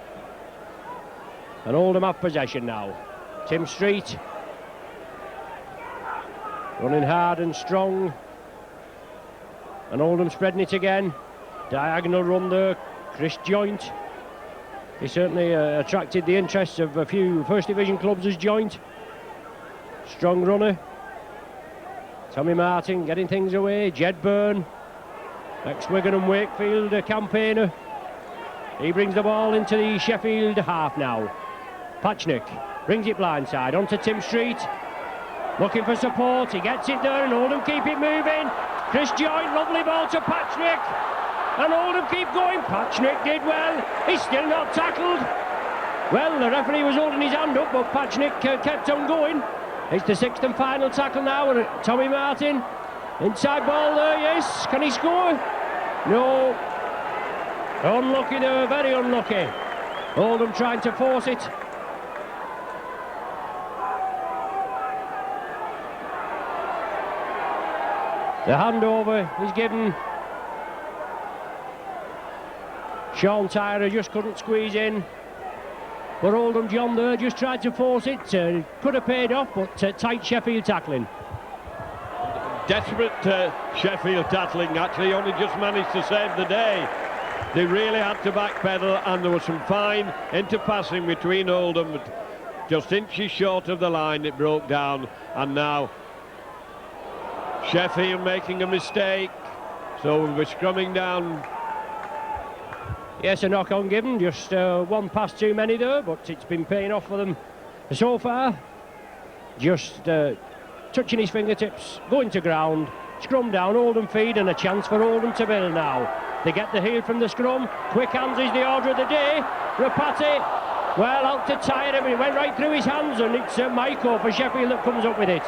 And Oldham have possession now. Tim Street running hard and strong. And Oldham spreading it again. Diagonal run there. Chris Joint. He certainly attracted the interest of a few First Division clubs as Joint. Strong runner. Tommy Martin getting things away. Jed Byrne, ex-Wigan and Wakefield campaigner. He brings the ball into the Sheffield half now. Patchnick brings it blindside onto Tim Street. Looking for support. He gets it there and Oldham keep it moving. Chris Joint, lovely ball to Patchnick. And Oldham keep going. Patchnick did well. He's still not tackled. Well, the referee was holding his hand up, but Patchnick kept on going. It's the sixth and final tackle now. And Tommy Martin. Inside ball there, yes. Can he score? No. Unlucky there, very unlucky. Oldham trying to force it. The handover is given. Sean Tyrer just couldn't squeeze in. But Oldham, John there, just tried to force it. Could have paid off, but tight Sheffield tackling. Desperate Sheffield tackling, actually only just managed to save the day. They really had to backpedal, and there was some fine interpassing between Oldham. Just inches short of the line, it broke down, and now Sheffield making a mistake, so we'll be scrumming down. Yes, a knock on given, just one pass too many there, but it's been paying off for them so far. Just touching his fingertips, going to ground, scrum down, Oldham feed, and a chance for Oldham to build now. They get the heel from the scrum. Quick hands is the order of the day. Rapati, well, out to Tyre, but it went right through his hands, and it's Michael for Sheffield that comes up with it.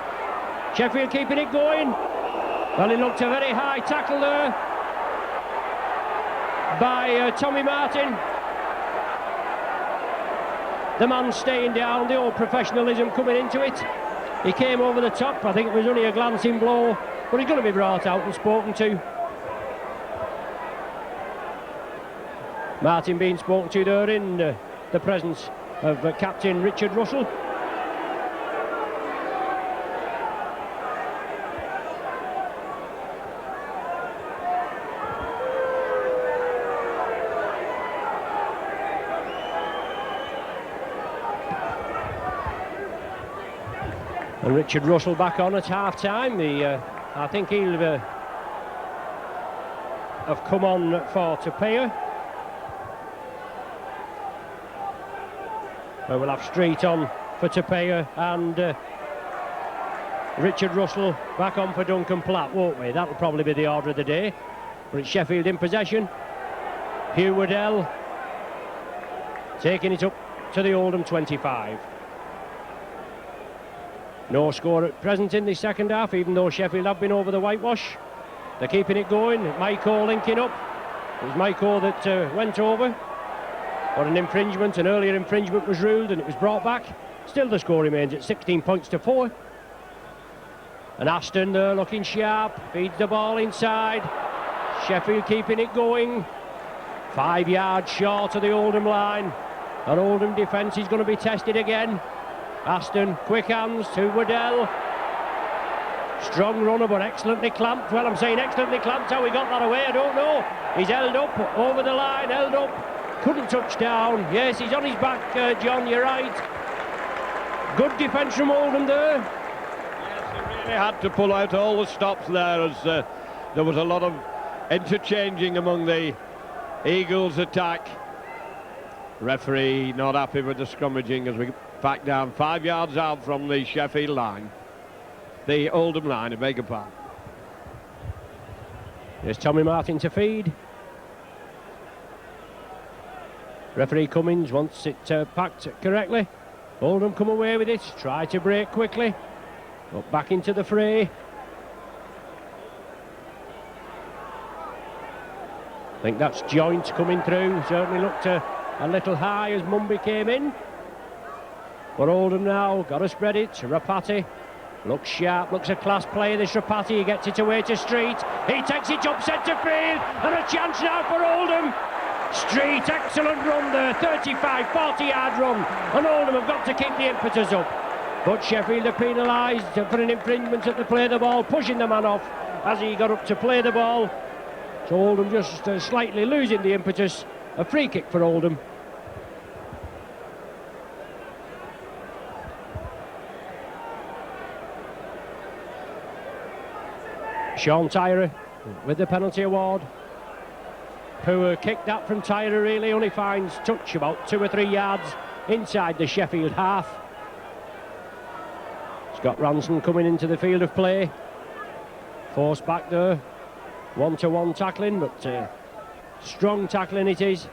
Sheffield keeping it going. Well, it looked a very high tackle there by Tommy Martin. The man staying down, the old professionalism coming into it. He came over the top. I think it was only a glancing blow, but he's going to be brought out and spoken to. Martin being spoken to there in the presence of Captain Richard Russell. And Richard Russell back on at half-time. I think he'll have come on for Tapia. We'll have Street on for Tapia and Richard Russell back on for Duncan Platt, won't we? That'll probably be the order of the day. But it's Sheffield in possession. Hugh Waddell taking it up to the Oldham 25. No score at present in the second half, even though Sheffield have been over the whitewash. They're keeping it going. Michael linking up. It was Michael that went over. But an infringement, an earlier infringement was ruled and it was brought back. Still the score remains at 16 points to 4. And Aston there looking sharp, feeds the ball inside. Sheffield keeping it going. 5 yards short of the Oldham line. And Oldham defence is going to be tested again. Aston, quick hands to Waddell. Strong runner, but excellently clamped. Well, I'm saying excellently clamped. How he got that away, I don't know. He's held up, over the line, held up. Couldn't touch down. Yes, he's on his back, John, you're right. Good defence from Oldham there. Yes, he really had to pull out all the stops there, as there was a lot of interchanging among the Eagles' attack. Referee not happy with the scrummaging as we back down 5 yards out from the Sheffield line. The Oldham line, I beg your pardon. Here's Tommy Martin to feed. Referee Cummins wants it packed correctly. Oldham come away with it, try to break quickly. But back into the fray. I think that's Joint coming through. Certainly looked a little high as Mumby came in. But Oldham now got to spread it. Rapati looks sharp, looks a class player, this Rapati. He gets it away to Street. He takes it up centre field, and a chance now for Oldham. Street, excellent run there, 35, 40-yard run, and Oldham have got to keep the impetus up. But Sheffield are penalised for an infringement at the play the ball, pushing the man off as he got up to play the ball. So Oldham just slightly losing the impetus. A free kick for Oldham. Sean Tyrer with the penalty award. Poor kick that from Tyrer, really only finds touch about 2 or 3 yards inside the Sheffield half. Scott Ranson coming into the field of play. Forced back there. 1-to-1 tackling, but strong tackling it is.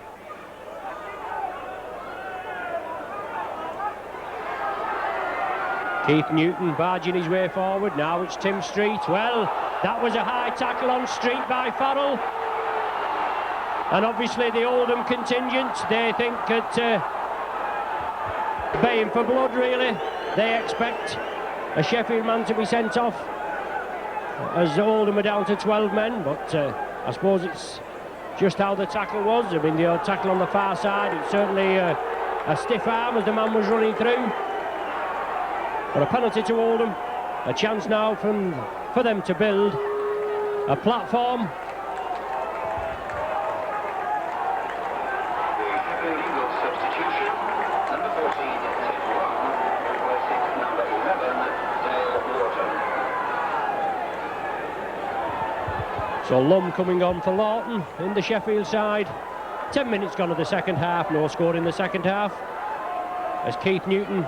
Keith Newton barging his way forward. Now it's Tim Street. Well, that was a high tackle on Street by Farrell. And obviously the Oldham contingent, they think at baying for blood, really. They expect a Sheffield man to be sent off, as Oldham are down to 12 men. But I suppose it's just how the tackle was. I mean, the old tackle on the far side, it's certainly a stiff arm as the man was running through. But a penalty to Oldham. A chance now for them to build a platform. The Sheffield Eagles substitution, number 14, Ted Long, replacing number 11, Dale Lawton. So Lum coming on for Lawton in the Sheffield side. 10 minutes gone of the second half, no score in the second half. As Keith Newton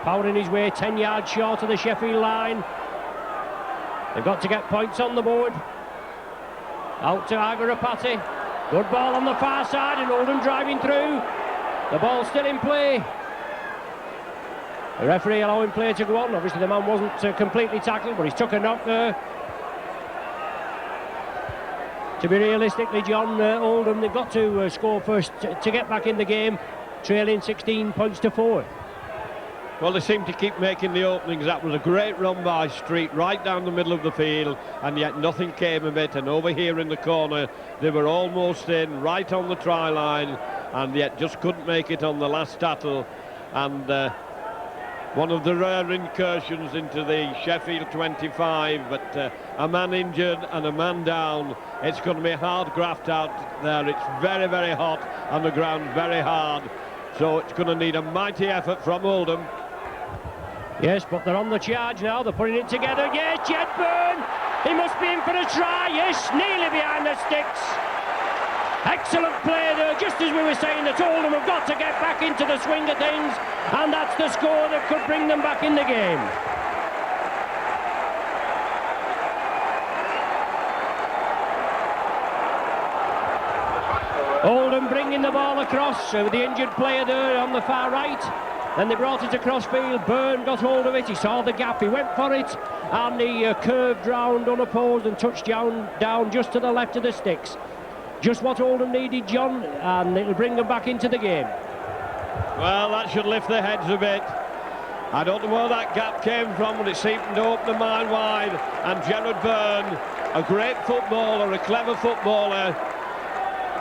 powering his way 10 yards short of the Sheffield line. They've got to get points on the board. Out to Agarapati. Good ball on the far side, and Oldham driving through. The ball still in play. The referee allowing play to go on. Obviously the man wasn't completely tackled, but he's took a knock there. To be realistically, John, Oldham, they've got to score first to get back in the game, trailing 16 points to 4. Well, they seem to keep making the openings. That was a great run by Street right down the middle of the field, and yet nothing came of it. And over here in the corner, they were almost in, right on the try line, and yet just couldn't make it on the last tackle. And one of the rare incursions into the Sheffield 25, but a man injured and a man down. It's going to be hard graft out there. It's very, very hot on the ground, very hard. So it's going to need a mighty effort from Oldham. Yes, but they're on the charge now. They're putting it together. Yes, Jedburn. He must be in for a try. Yes, nearly behind the sticks. Excellent play there. Just as we were saying that Oldham have got to get back into the swing of things, and that's the score that could bring them back in the game. Oldham bringing the ball across with the injured player there on the far right. Then they brought it across field. Byrne got hold of it. He saw the gap. He went for it, and he curved round unopposed and touched down just to the left of the sticks. Just what Oldham needed, John, and it'll bring them back into the game. Well, that should lift their heads a bit. I don't know where that gap came from, but it seemed to open the mile wide. And Gerard Byrne, a great footballer, a clever footballer,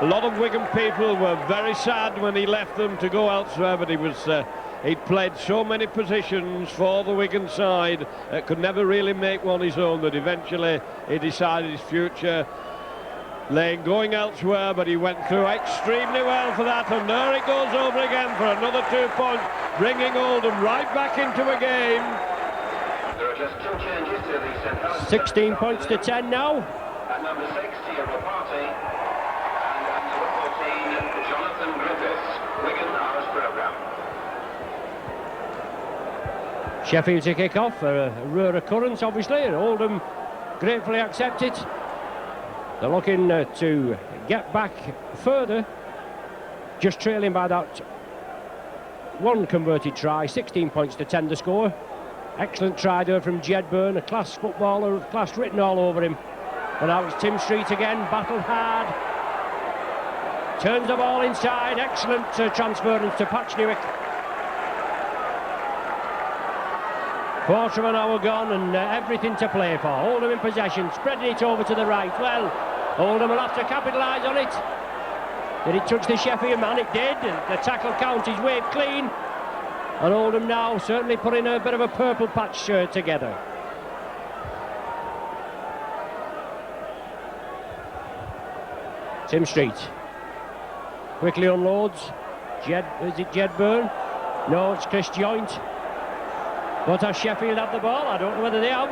A lot of Wigan people were very sad when he left them to go elsewhere, but he'd played so many positions for the Wigan side, could never really make one his own, that eventually he decided his future lay going elsewhere, but he went through extremely well for that, and there it goes over again for another 2 points, bringing Oldham right back into a game. There are just 2 changes to the St. Helens 16 points to 10 now. At number 6, Tia Party, and at number 14, Jonathan Griffiths. Wigan are as programme. Sheffield to kick off, a rare occurrence obviously, and Oldham gratefully accept it. They're looking to get back further, just trailing by that one converted try. 16 points to 10 the score. Excellent try there from Jedburn, a class footballer, class written all over him. And now it's Tim Street again, battled hard. Turns the ball inside, excellent transference to Patchnewick. Quarter of an hour gone and everything to play for. Oldham in possession, spreading it over to the right. Well, Oldham will have to capitalise on it. Did it touch the Sheffield man? It did. The tackle count is waved clean. And Oldham now certainly putting a bit of a purple patch together. Tim Street quickly unloads. Is it Jedburn? No, it's Chris Joint. But has Sheffield had the ball? I don't know whether they have.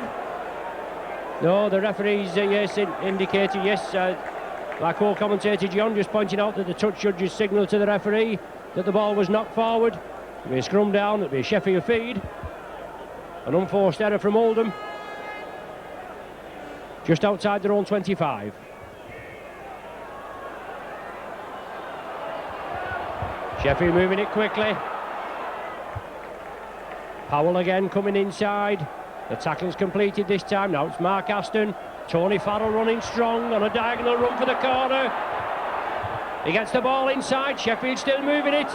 No, the referee's yes, indicated yes. Our co-commentator John just pointing out that the touch judges signalled to the referee that the ball was knocked forward. It'll be a scrum down, it'll be a Sheffield feed. An unforced error from Oldham. Just outside their own 25. Sheffield moving it quickly. Powell again coming inside. The tackle's completed this time. Now it's Mark Aston. Tony Farrell running strong on a diagonal run for the corner. He gets the ball inside. Sheffield still moving it.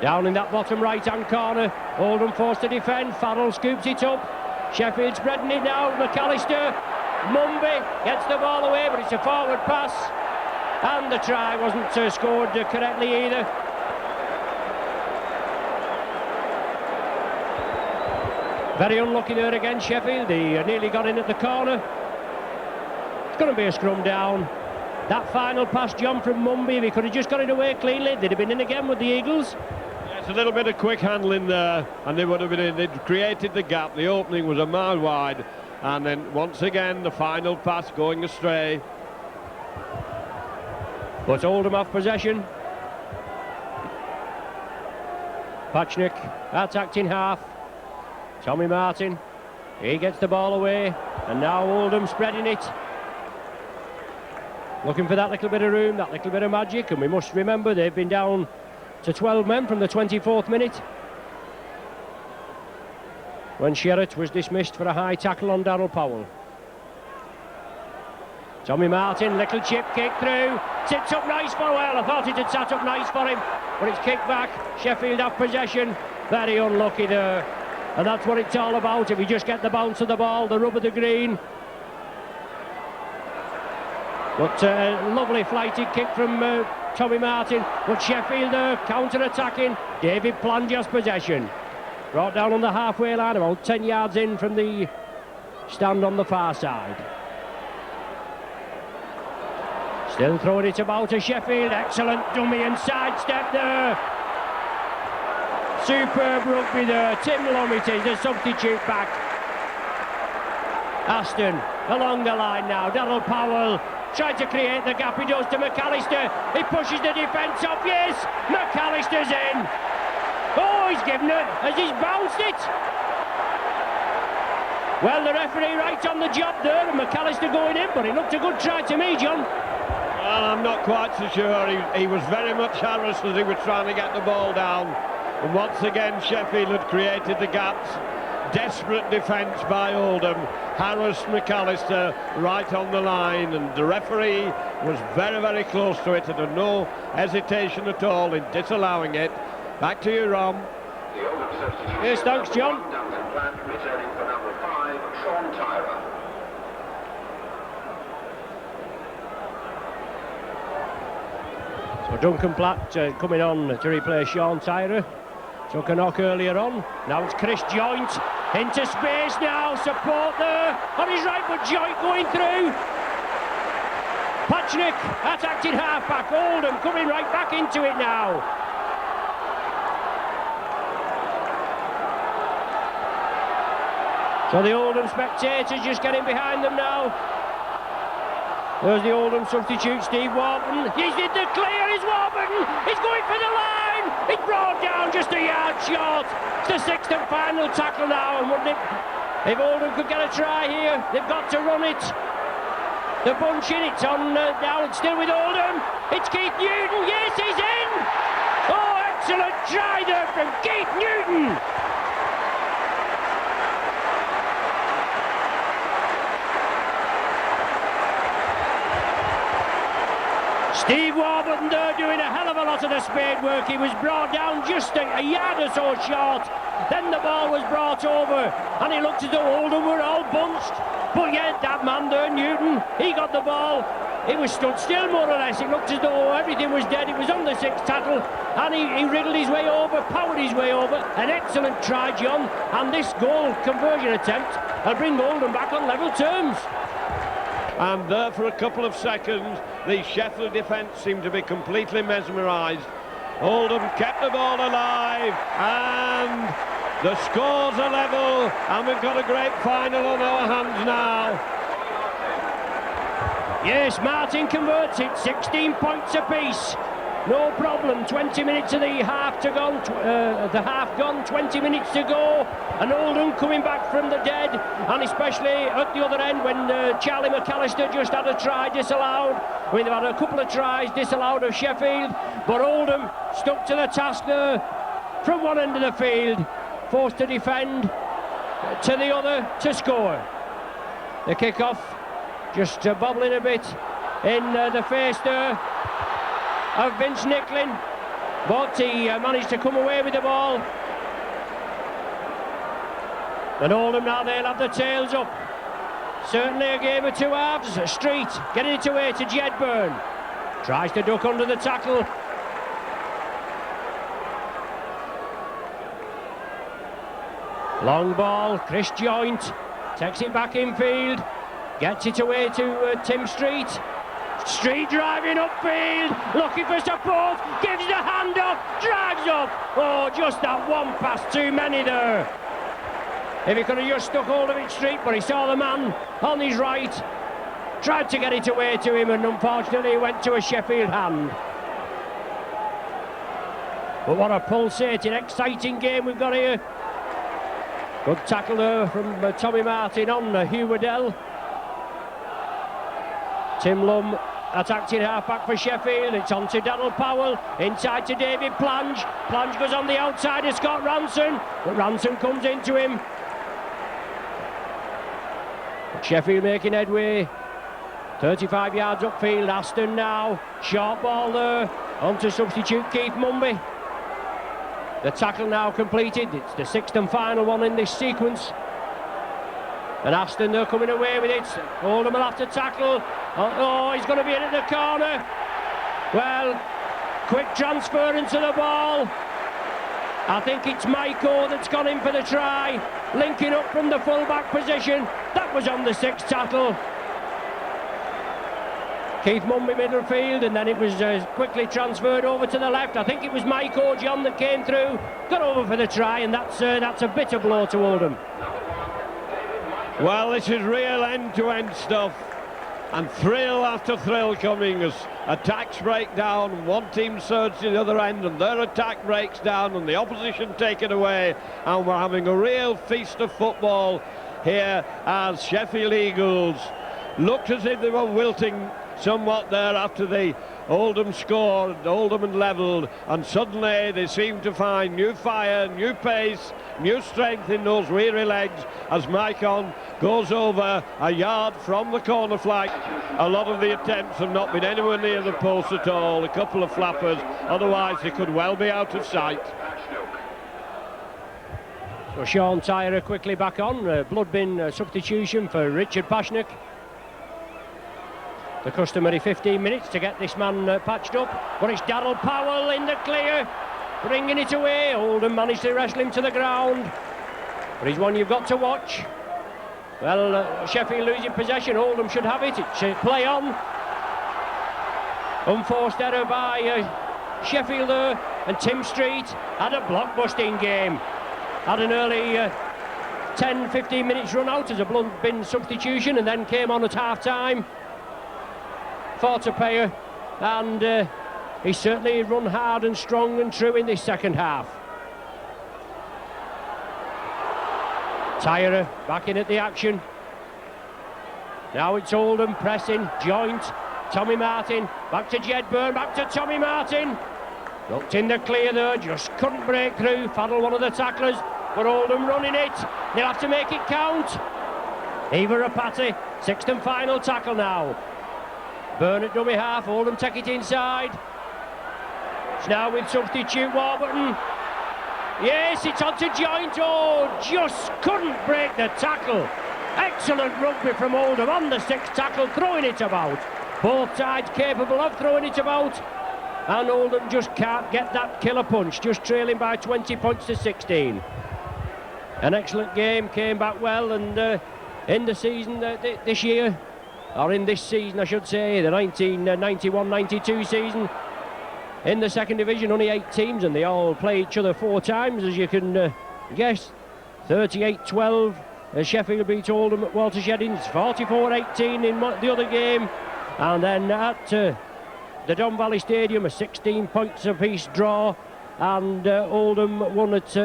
Down in that bottom right-hand corner. Oldham forced to defend. Farrell scoops it up. Sheffield spreading it now. McAllister. Mumby gets the ball away, but it's a forward pass. And the try wasn't scored correctly either. Very unlucky there again, Sheffield. They nearly got in at the corner. It's going to be a scrum down. That final pass, John, from Mumby, if he could have just got it away cleanly, they'd have been in again with the Eagles. Yeah, it's a little bit of quick handling there, and they would have been in. They'd created the gap. The opening was a mile wide, and then once again the final pass going astray. But Oldham off possession. Patchnick attacked in half. Tommy Martin, he gets the ball away, and now Oldham spreading it. Looking for that little bit of room, that little bit of magic, and we must remember they've been down to 12 men from the 24th minute, when Sherratt was dismissed for a high tackle on Darrell Powell. Tommy Martin, little chip kick through, sits up nice for, well, I thought it had sat up nice for him, but it's kicked back. Sheffield have possession, very unlucky there. And that's what it's all about. If you just get the bounce of the ball, the rub of the green. But lovely flighted kick from Tommy Martin. But Sheffield counter-attacking. David Planger's possession. Brought down on the halfway line, about 10 yards in from the stand on the far side. Still throwing it about to Sheffield. Excellent dummy and sidestep there. Superb rugby there. Tim Lummet is the substitute back. Aston along the line now. Darrell Powell trying to create the gap. He does to McAllister. He pushes the defence off. Yes, McAllister's in. Oh, he's given it as he's bounced it. Well, the referee right on the job there, and McAllister going in, but it looked a good try to me, John. Well, I'm not quite so sure. He was very much harassed as he was trying to get the ball down. And once again, Sheffield had created the gaps. Desperate defence by Oldham. Harassed McAllister right on the line, and the referee was very, very close to it and had no hesitation at all in disallowing it. Back to you, Rom. Yes, thanks, John. Returning for number 5, Sean Tyra. So Duncan Platt coming on to replace Sean Tyrer. Took a knock earlier on. Now it's Chris Joint into space now. Support there on his right foot. Joint going through. Pachnik attacked in half-back. Oldham coming right back into it now. So the Oldham spectators just getting behind them now. There's the Oldham substitute, Steve Warburton. He's in the clear, is Warburton. He's going for the line. It's brought down just a yard short. It's the sixth and final tackle now. And wouldn't it, if Oldham could get a try here, they've got to run it. The bunch in, it's on now, it's still with Oldham. It's Keith Newton. Yes, he's in. Oh, excellent try there from Keith Newton. Steve Warburton there doing a hell of a lot of the spade work. He was brought down just a yard or so short. Then the ball was brought over and he looked as though Oldham were all bunched. But yet that man there, Newton, he got the ball. He was stood still more or less. It looked as though everything was dead. It was on the sixth tackle and he wriggled his way over, powered his way over. An excellent try, John. And this goal conversion attempt will bring Oldham back on level terms. And there for a couple of seconds, the Sheffield defence seemed to be completely mesmerised. Oldham kept the ball alive, and the scores are level, and we've got a great final on our hands now. Yes, Martin converts it, 16 points apiece. No problem, 20 minutes of the half to gone, 20 minutes to go, and Oldham coming back from the dead, and especially at the other end when Charlie McAllister just had a try disallowed. I mean, they've had a couple of tries disallowed of Sheffield, but Oldham stuck to the task there from one end of the field, forced to defend, to the other to score. The kick-off just bobbling a bit in the face there of Vince Nicklin, but he managed to come away with the ball. And Oldham now, they'll have the tails up. Certainly a game of two halves. Street getting it away to Jedburn. Tries to duck under the tackle. Long ball, Chris Joint takes it back infield. Gets it away to Tim Street. Street driving upfield, looking for support, gives the hand up, drives up. Oh, just that one pass too many there. If he could have just stuck hold of it, Street, but he saw the man on his right, tried to get it away to him, and unfortunately he went to a Sheffield hand. But what a pulsating, exciting game we've got here. Good tackle there from Tommy Martin on Hugh Waddell. Tim Lum attacked in half-back for Sheffield. It's on to Donald Powell, inside to David Plange. Plange goes on the outside of Scott Ranson, but Ranson comes into him. Sheffield making headway, 35 yards upfield. Aston now, short ball there, on to substitute Keith Mumby. The tackle now completed. It's the sixth and final one in this sequence. And Aston, they're coming away with it. Oldham will have to tackle. Oh, he's going to be in at the corner. Well, quick transference of the ball. I think it's Maiko that's gone in for the try. Linking up from the full-back position. That was on the sixth tackle. Keith Mumby middle-field, and then it was quickly transferred over to the left. I think it was Maiko, John, that came through. Got over for the try, and that's a bitter blow to Oldham. Well, this is real end-to-end stuff, and thrill after thrill coming as attacks break down, one team surges to the other end and their attack breaks down and the opposition taken away, and we're having a real feast of football here as Sheffield Eagles looked as if they were wilting somewhat there after the Oldham scored, Oldham and levelled, and suddenly they seem to find new fire, new pace, new strength in those weary legs as Maikon goes over a yard from the corner flag. A lot of the attempts have not been anywhere near the post at all, a couple of flappers, otherwise they could well be out of sight. So Sean Tyrer quickly back on, blood bin substitution for Richard Pashnik. the customary 15 minutes to get this man patched up. But it's Darrell Powell in the clear, bringing it away. Oldham managed to wrestle him to the ground. But he's one you've got to watch. Well, Sheffield losing possession. Oldham should have it. It's play on. Unforced error by Sheffield there. And Tim Street had a blockbusting game. Had an early 10-15 minutes run out as a blunt bin substitution, and then came on at half-time for Tapeya, and he certainly run hard and strong and true in this second half. Tyrer back in at the action. Now it's Oldham pressing, joint, Tommy Martin, back to Jed Byrne, back to Tommy Martin. Looked in the clear there, just couldn't break through, Faddle one of the tacklers, but Oldham running it. They'll have to make it count. Eva Rapati, sixth and final tackle now. Byrne at dummy half, Oldham take it inside. It's now with substitute Warburton. Yes, it's on to Joint. Oh, just couldn't break the tackle. Excellent rugby from Oldham on the sixth tackle, throwing it about. Both sides capable of throwing it about. And Oldham just can't get that killer punch, just trailing by 20 points to 16. An excellent game, came back well, and in the season this year, or in this season I should say, the 1991-92 season, in the second division, only 8 teams, and they all play each other 4 times, as you can guess. 38-12, Sheffield beat Oldham at Walter Sheddings, 44-18 in the other game, and then at the Don Valley Stadium, a 16 points apiece draw, and Oldham won at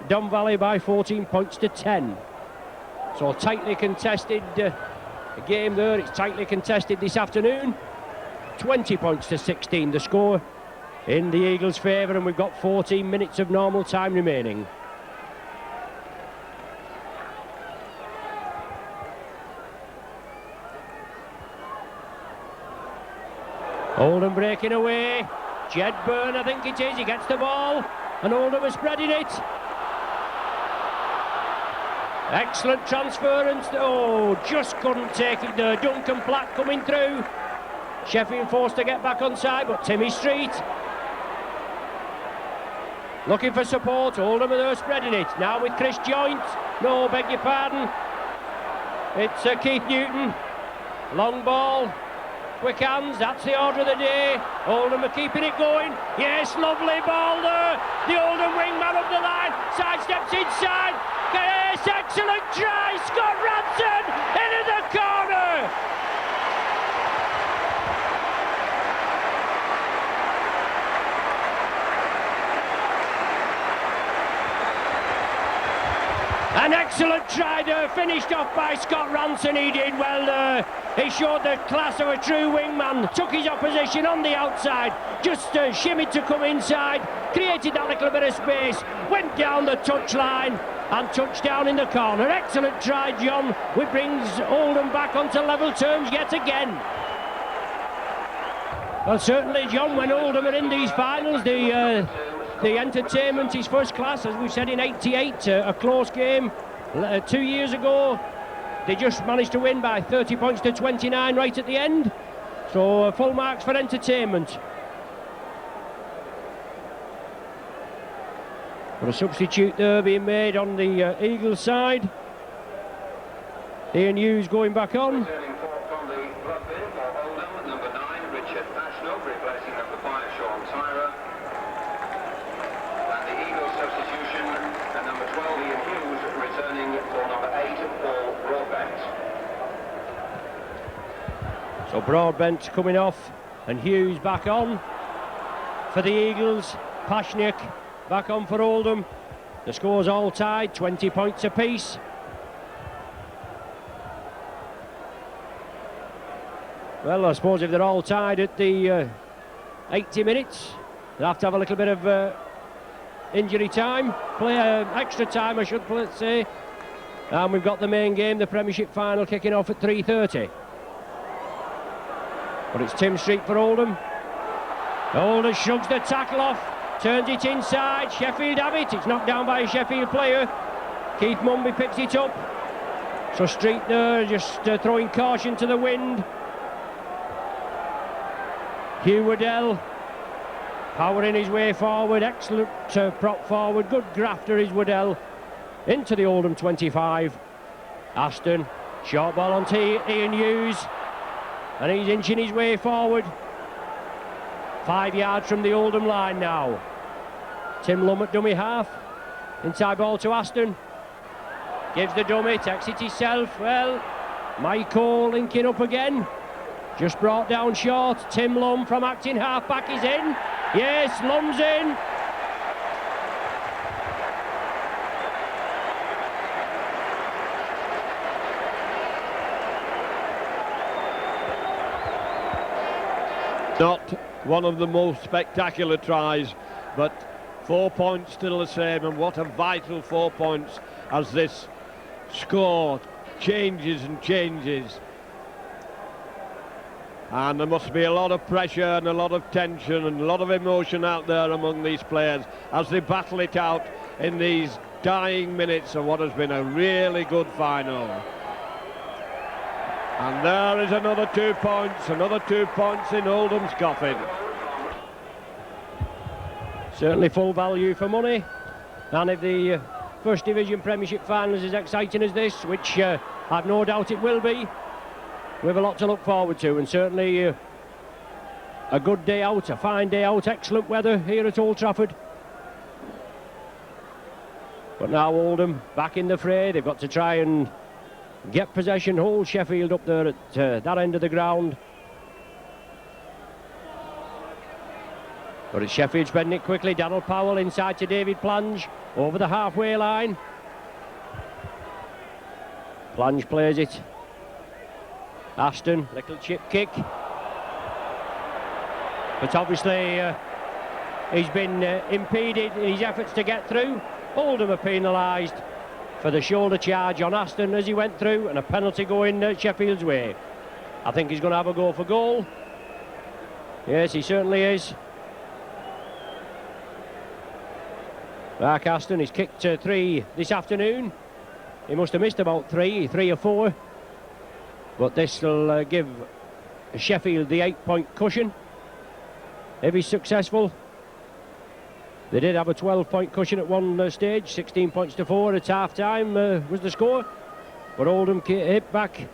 Don Valley by 14 points to 10. So a tightly contested game there. It's tightly contested this afternoon. 20 points to 16 the score in the Eagles' favour, and we've got 14 minutes of normal time remaining. Oldham breaking away. Jed Byrne, I think it is. He gets the ball, and Oldham is spreading it. Excellent transference. Oh, just couldn't take it there. Duncan Platt coming through. Sheffield forced to get back on side, but Timmy Street looking for support. Oldham are there spreading it. Now with Chris Joint. No, beg your pardon. It's Keith Newton. Long ball. Quick hands, that's the order of the day. Oldham are keeping it going. Yes, lovely ball there. The Oldham wingman up the line. Sidesteps inside. Yes, excellent try. Scott Ranson into the corner. An excellent try there, finished off by Scott Ranson. He did well there. He showed the class of a true wingman, took his opposition on the outside, just shimmied to come inside, created that little bit of space, went down the touchline and touched down in the corner. Excellent try, John, which brings Oldham back onto level terms yet again. Well, certainly, John, when Oldham are in these finals, the entertainment is first class, as we've said in '88, a close game 2 years ago. They just managed to win by 30 points to 29 right at the end. So full marks for entertainment. But a substitute there being made on the Eagles side. Ian Hughes going back on. So Broadbent coming off and Hughes back on for the Eagles. Pashnik back on for Oldham. The score's all tied, 20 points apiece. Well, I suppose if they're all tied at the 80 minutes, they'll have to have a little bit of injury time, play extra time I should say. And we've got the main game, the Premiership final, kicking off at 3:30. But it's Tim Street for Oldham. Oldham shrugs the tackle off, turns it inside. Sheffield have it. It's knocked down by a Sheffield player. Keith Mumby picks it up. So Street there just throwing caution to the wind. Hugh Waddell powering his way forward, excellent prop forward, good grafter is Waddell. Into the Oldham 25. Aston, short ball onto Ian Hughes, and he's inching his way forward. 5 yards from the Oldham line now. Tim Lum at dummy half. Inside ball to Aston. Gives the dummy, takes it himself. Well, Michael linking up again. Just brought down short. Tim Lum from acting half-back is in. Yes, Lum's in. Not one of the most spectacular tries, but 4 points still the same, and what a vital 4 points as this score changes and changes. And there must be a lot of pressure and a lot of tension and a lot of emotion out there among these players as they battle it out in these dying minutes of what has been a really good final. And there is another 2 points in Oldham's coffin. Certainly full value for money. And if the First Division Premiership final is as exciting as this, which I've no doubt it will be, we have a lot to look forward to, and certainly a good day out, a fine day out, excellent weather here at Old Trafford. But now Oldham back in the fray. They've got to try and get possession, hold Sheffield up there at that end of the ground. But it's Sheffield spending it quickly. Daniel Powell inside to David Plange, over the halfway line. Plange plays it. Aston, little chip kick. But obviously he's been impeded in his efforts to get through. Oldham are penalised for the shoulder charge on Aston as he went through, and a penalty going Sheffield's way. I think he's going to have a go for goal. Yes, he certainly is. Mark Aston, he's kicked 3 this afternoon. He must have missed about 3 or 4. But this will give Sheffield the 8-point cushion if he's successful. They did have a 12-point cushion at one stage, 16 points to 4 at half-time was the score. But Oldham hit back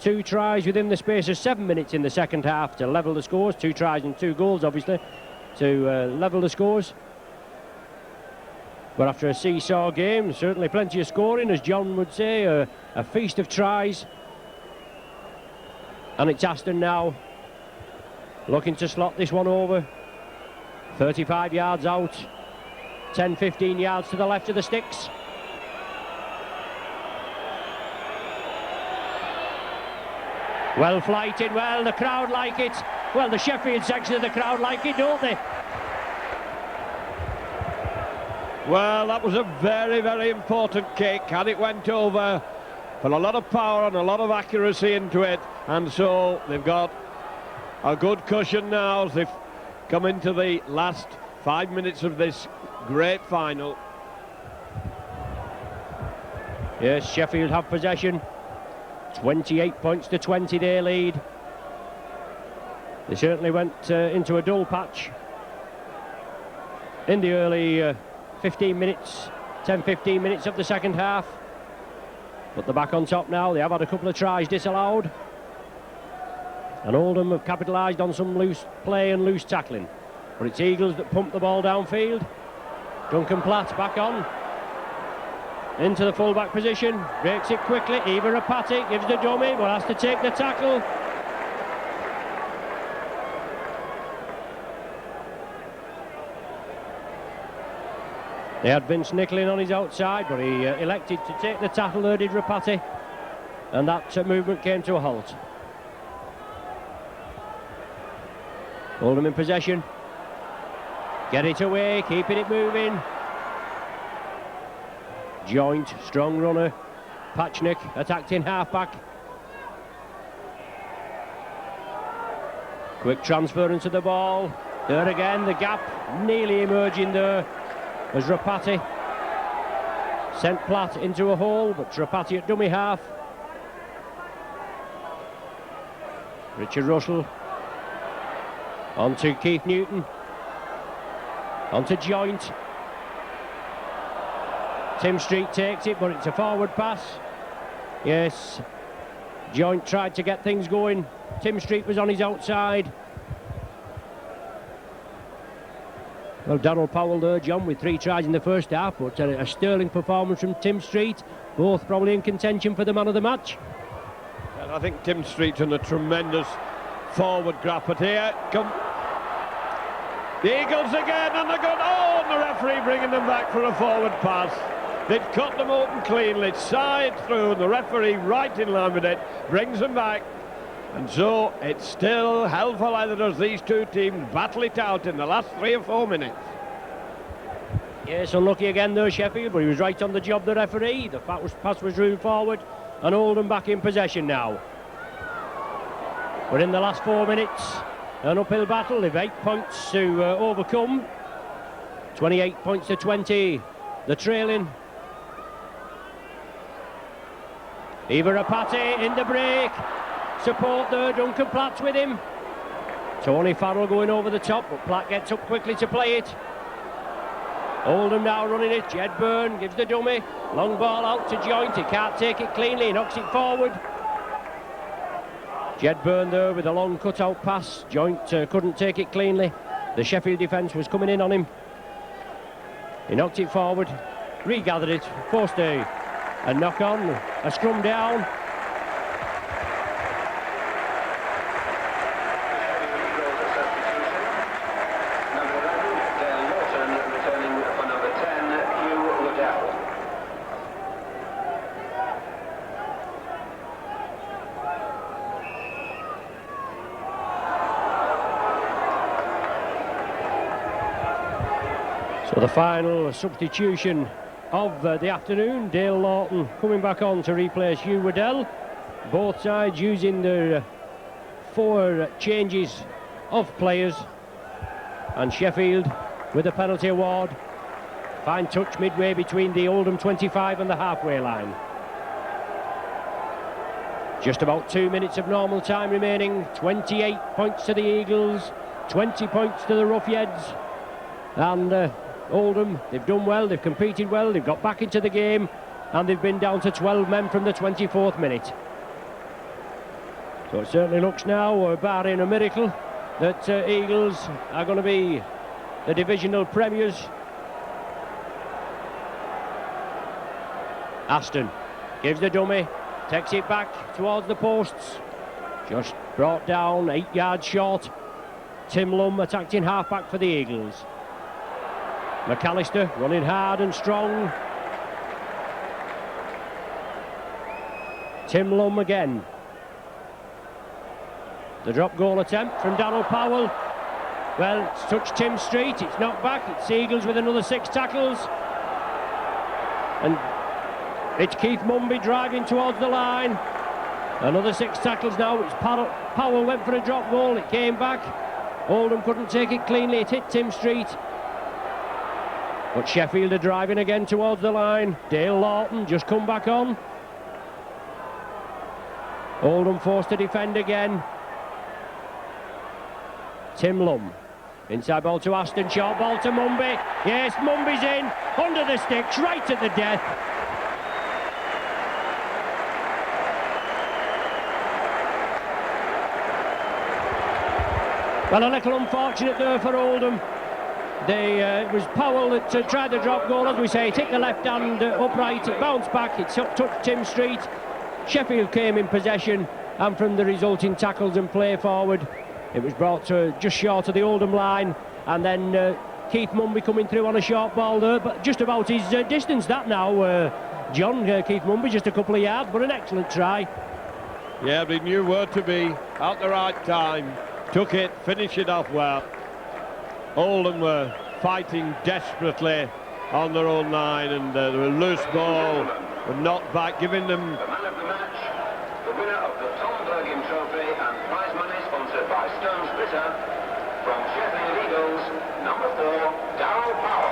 2 tries within the space of 7 minutes in the second half to level the scores. 2 tries and 2 goals, obviously, to level the scores. But after a seesaw game, certainly plenty of scoring, as John would say, a feast of tries. And it's Aston now, looking to slot this one over. 35 yards out, 10-15 yards to the left of the sticks. Well flighted, well, the crowd like it. Well, the Sheffield section of the crowd like it, don't they? Well, that was a very, very important kick, and it went over. Put a lot of power and a lot of accuracy into it, and so they've got a good cushion now as they've come into the last 5 minutes of this great final. Yes, Sheffield have possession. 28 points to 20 they lead. They certainly went into a dull patch in the early 15 minutes, 10-15 minutes of the second half. But they're back on top now. They have had a couple of tries disallowed. And Oldham have capitalised on some loose play and loose tackling. But it's Eagles that pump the ball downfield. Duncan Platt back on. Into the full-back position. Breaks it quickly. Eva Rapati gives the dummy, but has to take the tackle. They had Vince Nicklin on his outside, but he elected to take the tackle, there did Rapati. And that movement came to a halt. Oldham in possession. Get it away, keeping it moving. Joint, strong runner. Patchnick attacked in half-back. Quick transference of the ball. There again, the gap nearly emerging there as Rapati sent Platt into a hole, but Rapati at dummy half. Richard Russell On to Keith Newton. On to Joint. Tim Street takes it, but it's a forward pass. Yes, Joint tried to get things going. Tim Street was on his outside. Well, Darryl Powell there, John, with 3 tries in the first half, but a sterling performance from Tim Street. Both probably in contention for the man of the match. And I think Tim Street's done a tremendous forward grab, but here come the Eagles again, and they're going, oh, and the referee bringing them back for a forward pass. They'd cut them open cleanly, side through, and the referee right in line with it, brings them back. And so it's still hell for leather as these two teams battle it out in the last 3 or 4 minutes. Yes, unlucky again there, Sheffield, but he was right on the job, the referee. The pass was ruled forward, and Oldham back in possession now. But in the last 4 minutes, an uphill battle. They've 8 points to overcome. 28 points to 20, the trailing. Eva Apate in the break. Support there, Duncan Platt's with him. Tony Farrell going over the top, but Platt gets up quickly to play it. Oldham now running it. Jed Byrne gives the dummy. Long ball out to Joint. He can't take it cleanly. He knocks it forward. Jed Byrne there with a long cut-out pass. Joint couldn't take it cleanly. The Sheffield defence was coming in on him. He knocked it forward. Regathered it. Forced a knock on. A scrum down. So the final substitution of the afternoon, Dale Lawton coming back on to replace Hugh Waddell. Both sides using their 4 changes of players, and Sheffield with a penalty award. Fine touch midway between the Oldham 25 and the halfway line. Just about 2 minutes of normal time remaining. 28 points to the Eagles, 20 points to the Roughheads, and Oldham, they've done well, they've competed well, they've got back into the game, and they've been down to 12 men from the 24th minute. So it certainly looks now, barring a miracle, that Eagles are going to be the divisional premiers. Aston gives the dummy, takes it back towards the posts, just brought down 8 yards short. Tim Lum attacked in half-back for the Eagles. McAllister running hard and strong. Tim Lum again. The drop goal attempt from Darryl Powell. Well, it's touched Tim Street, it's knocked back, it's Eagles with another 6 tackles. And it's Keith Mumby driving towards the line. Another 6 tackles now. It's Powell went for a drop goal, it came back. Oldham couldn't take it cleanly, it hit Tim Street. But Sheffield are driving again towards the line. Dale Lawton just come back on. Oldham forced to defend again. Tim Lum. Inside ball to Aston, short ball to Mumby. Yes, Mumby's in, under the sticks, right at the death. Well, a little unfortunate there for Oldham. It was Powell that tried the drop goal, as we say. It hit the left hand upright, it bounced back, it touched Tim Street. Sheffield came in possession, and from the resulting tackles and play forward, it was brought to just short of the Oldham line, and then Keith Mumby coming through on a short ball there, but just about his distance that now, John. Keith Mumby just a couple of yards, but an excellent try. Yeah, but he knew where to be at the right time, took it, finished it off well. Oldham were fighting desperately on their own line, and there were loose ball, were knocked back, giving them... The man of the match, the winner of the Tom Bergin Trophy and prize money sponsored by Stones Bitter, from Sheffield Eagles, number 4, Darryl Powell.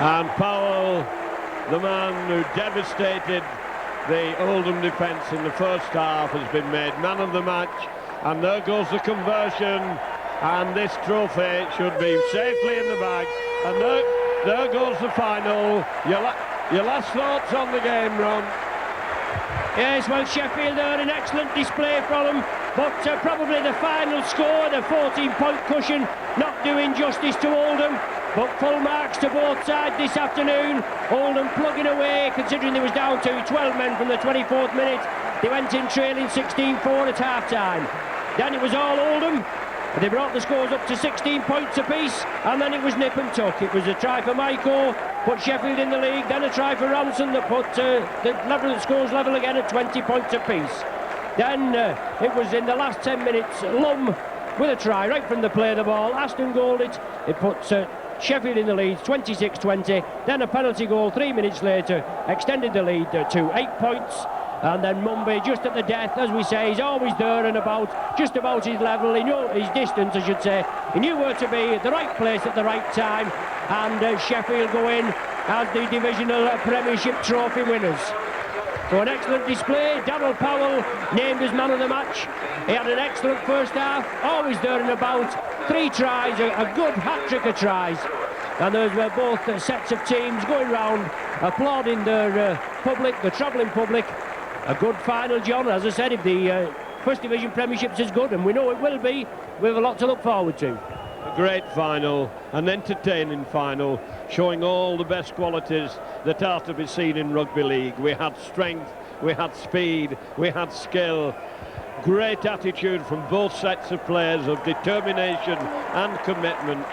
And Powell, the man who devastated the Oldham defence in the first half, has been made man of the match, and there goes the conversion. and this trophy should be safely in the bag. And there goes the final. Your last thoughts on the game, Ron? Yes, well, Sheffield are an excellent display from them, but probably the final score, the 14-point cushion, not doing justice to Oldham. But full marks to both sides this afternoon. Oldham plugging away, considering they was down to 12 men from the 24th minute. They went in trailing 16-4 at half-time. Then it was all Oldham. They brought the scores up to 16 points apiece, and then it was nip and tuck. It was a try for Maiko, put Sheffield in the league, then a try for Ranson that put the scores level again at 20 points apiece. Then it was in the last 10 minutes, Lum with a try right from the play of the ball. Aston goaled it. It put Sheffield in the lead, 26-20. Then a penalty goal 3 minutes later extended the lead to 8 points. And then Mumby, just at the death, as we say, he's always there and about, just about his level, he knew his distance, I should say. He knew where to be, at the right place at the right time. And Sheffield go in as the divisional Premiership trophy winners. So an excellent display. Darryl Powell named as man of the match. He had an excellent first half, always there and about. 3 tries, a good hat-trick of tries. And those were both sets of teams going round, applauding their public, the travelling public. A good final, John. As I said, if the First Division Premierships is good, and we know it will be, we have a lot to look forward to. A great final, an entertaining final, showing all the best qualities that are to be seen in rugby league. We had strength, we had speed, we had skill. Great attitude from both sets of players, of determination and commitment.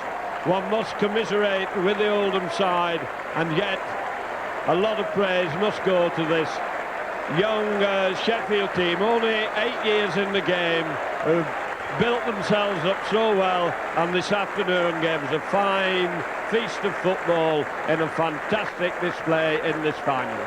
One must commiserate with the Oldham side, and yet a lot of praise must go to this young Sheffield team, only 8 years in the game, who've built themselves up so well, and this afternoon gave us a fine feast of football in a fantastic display in this final.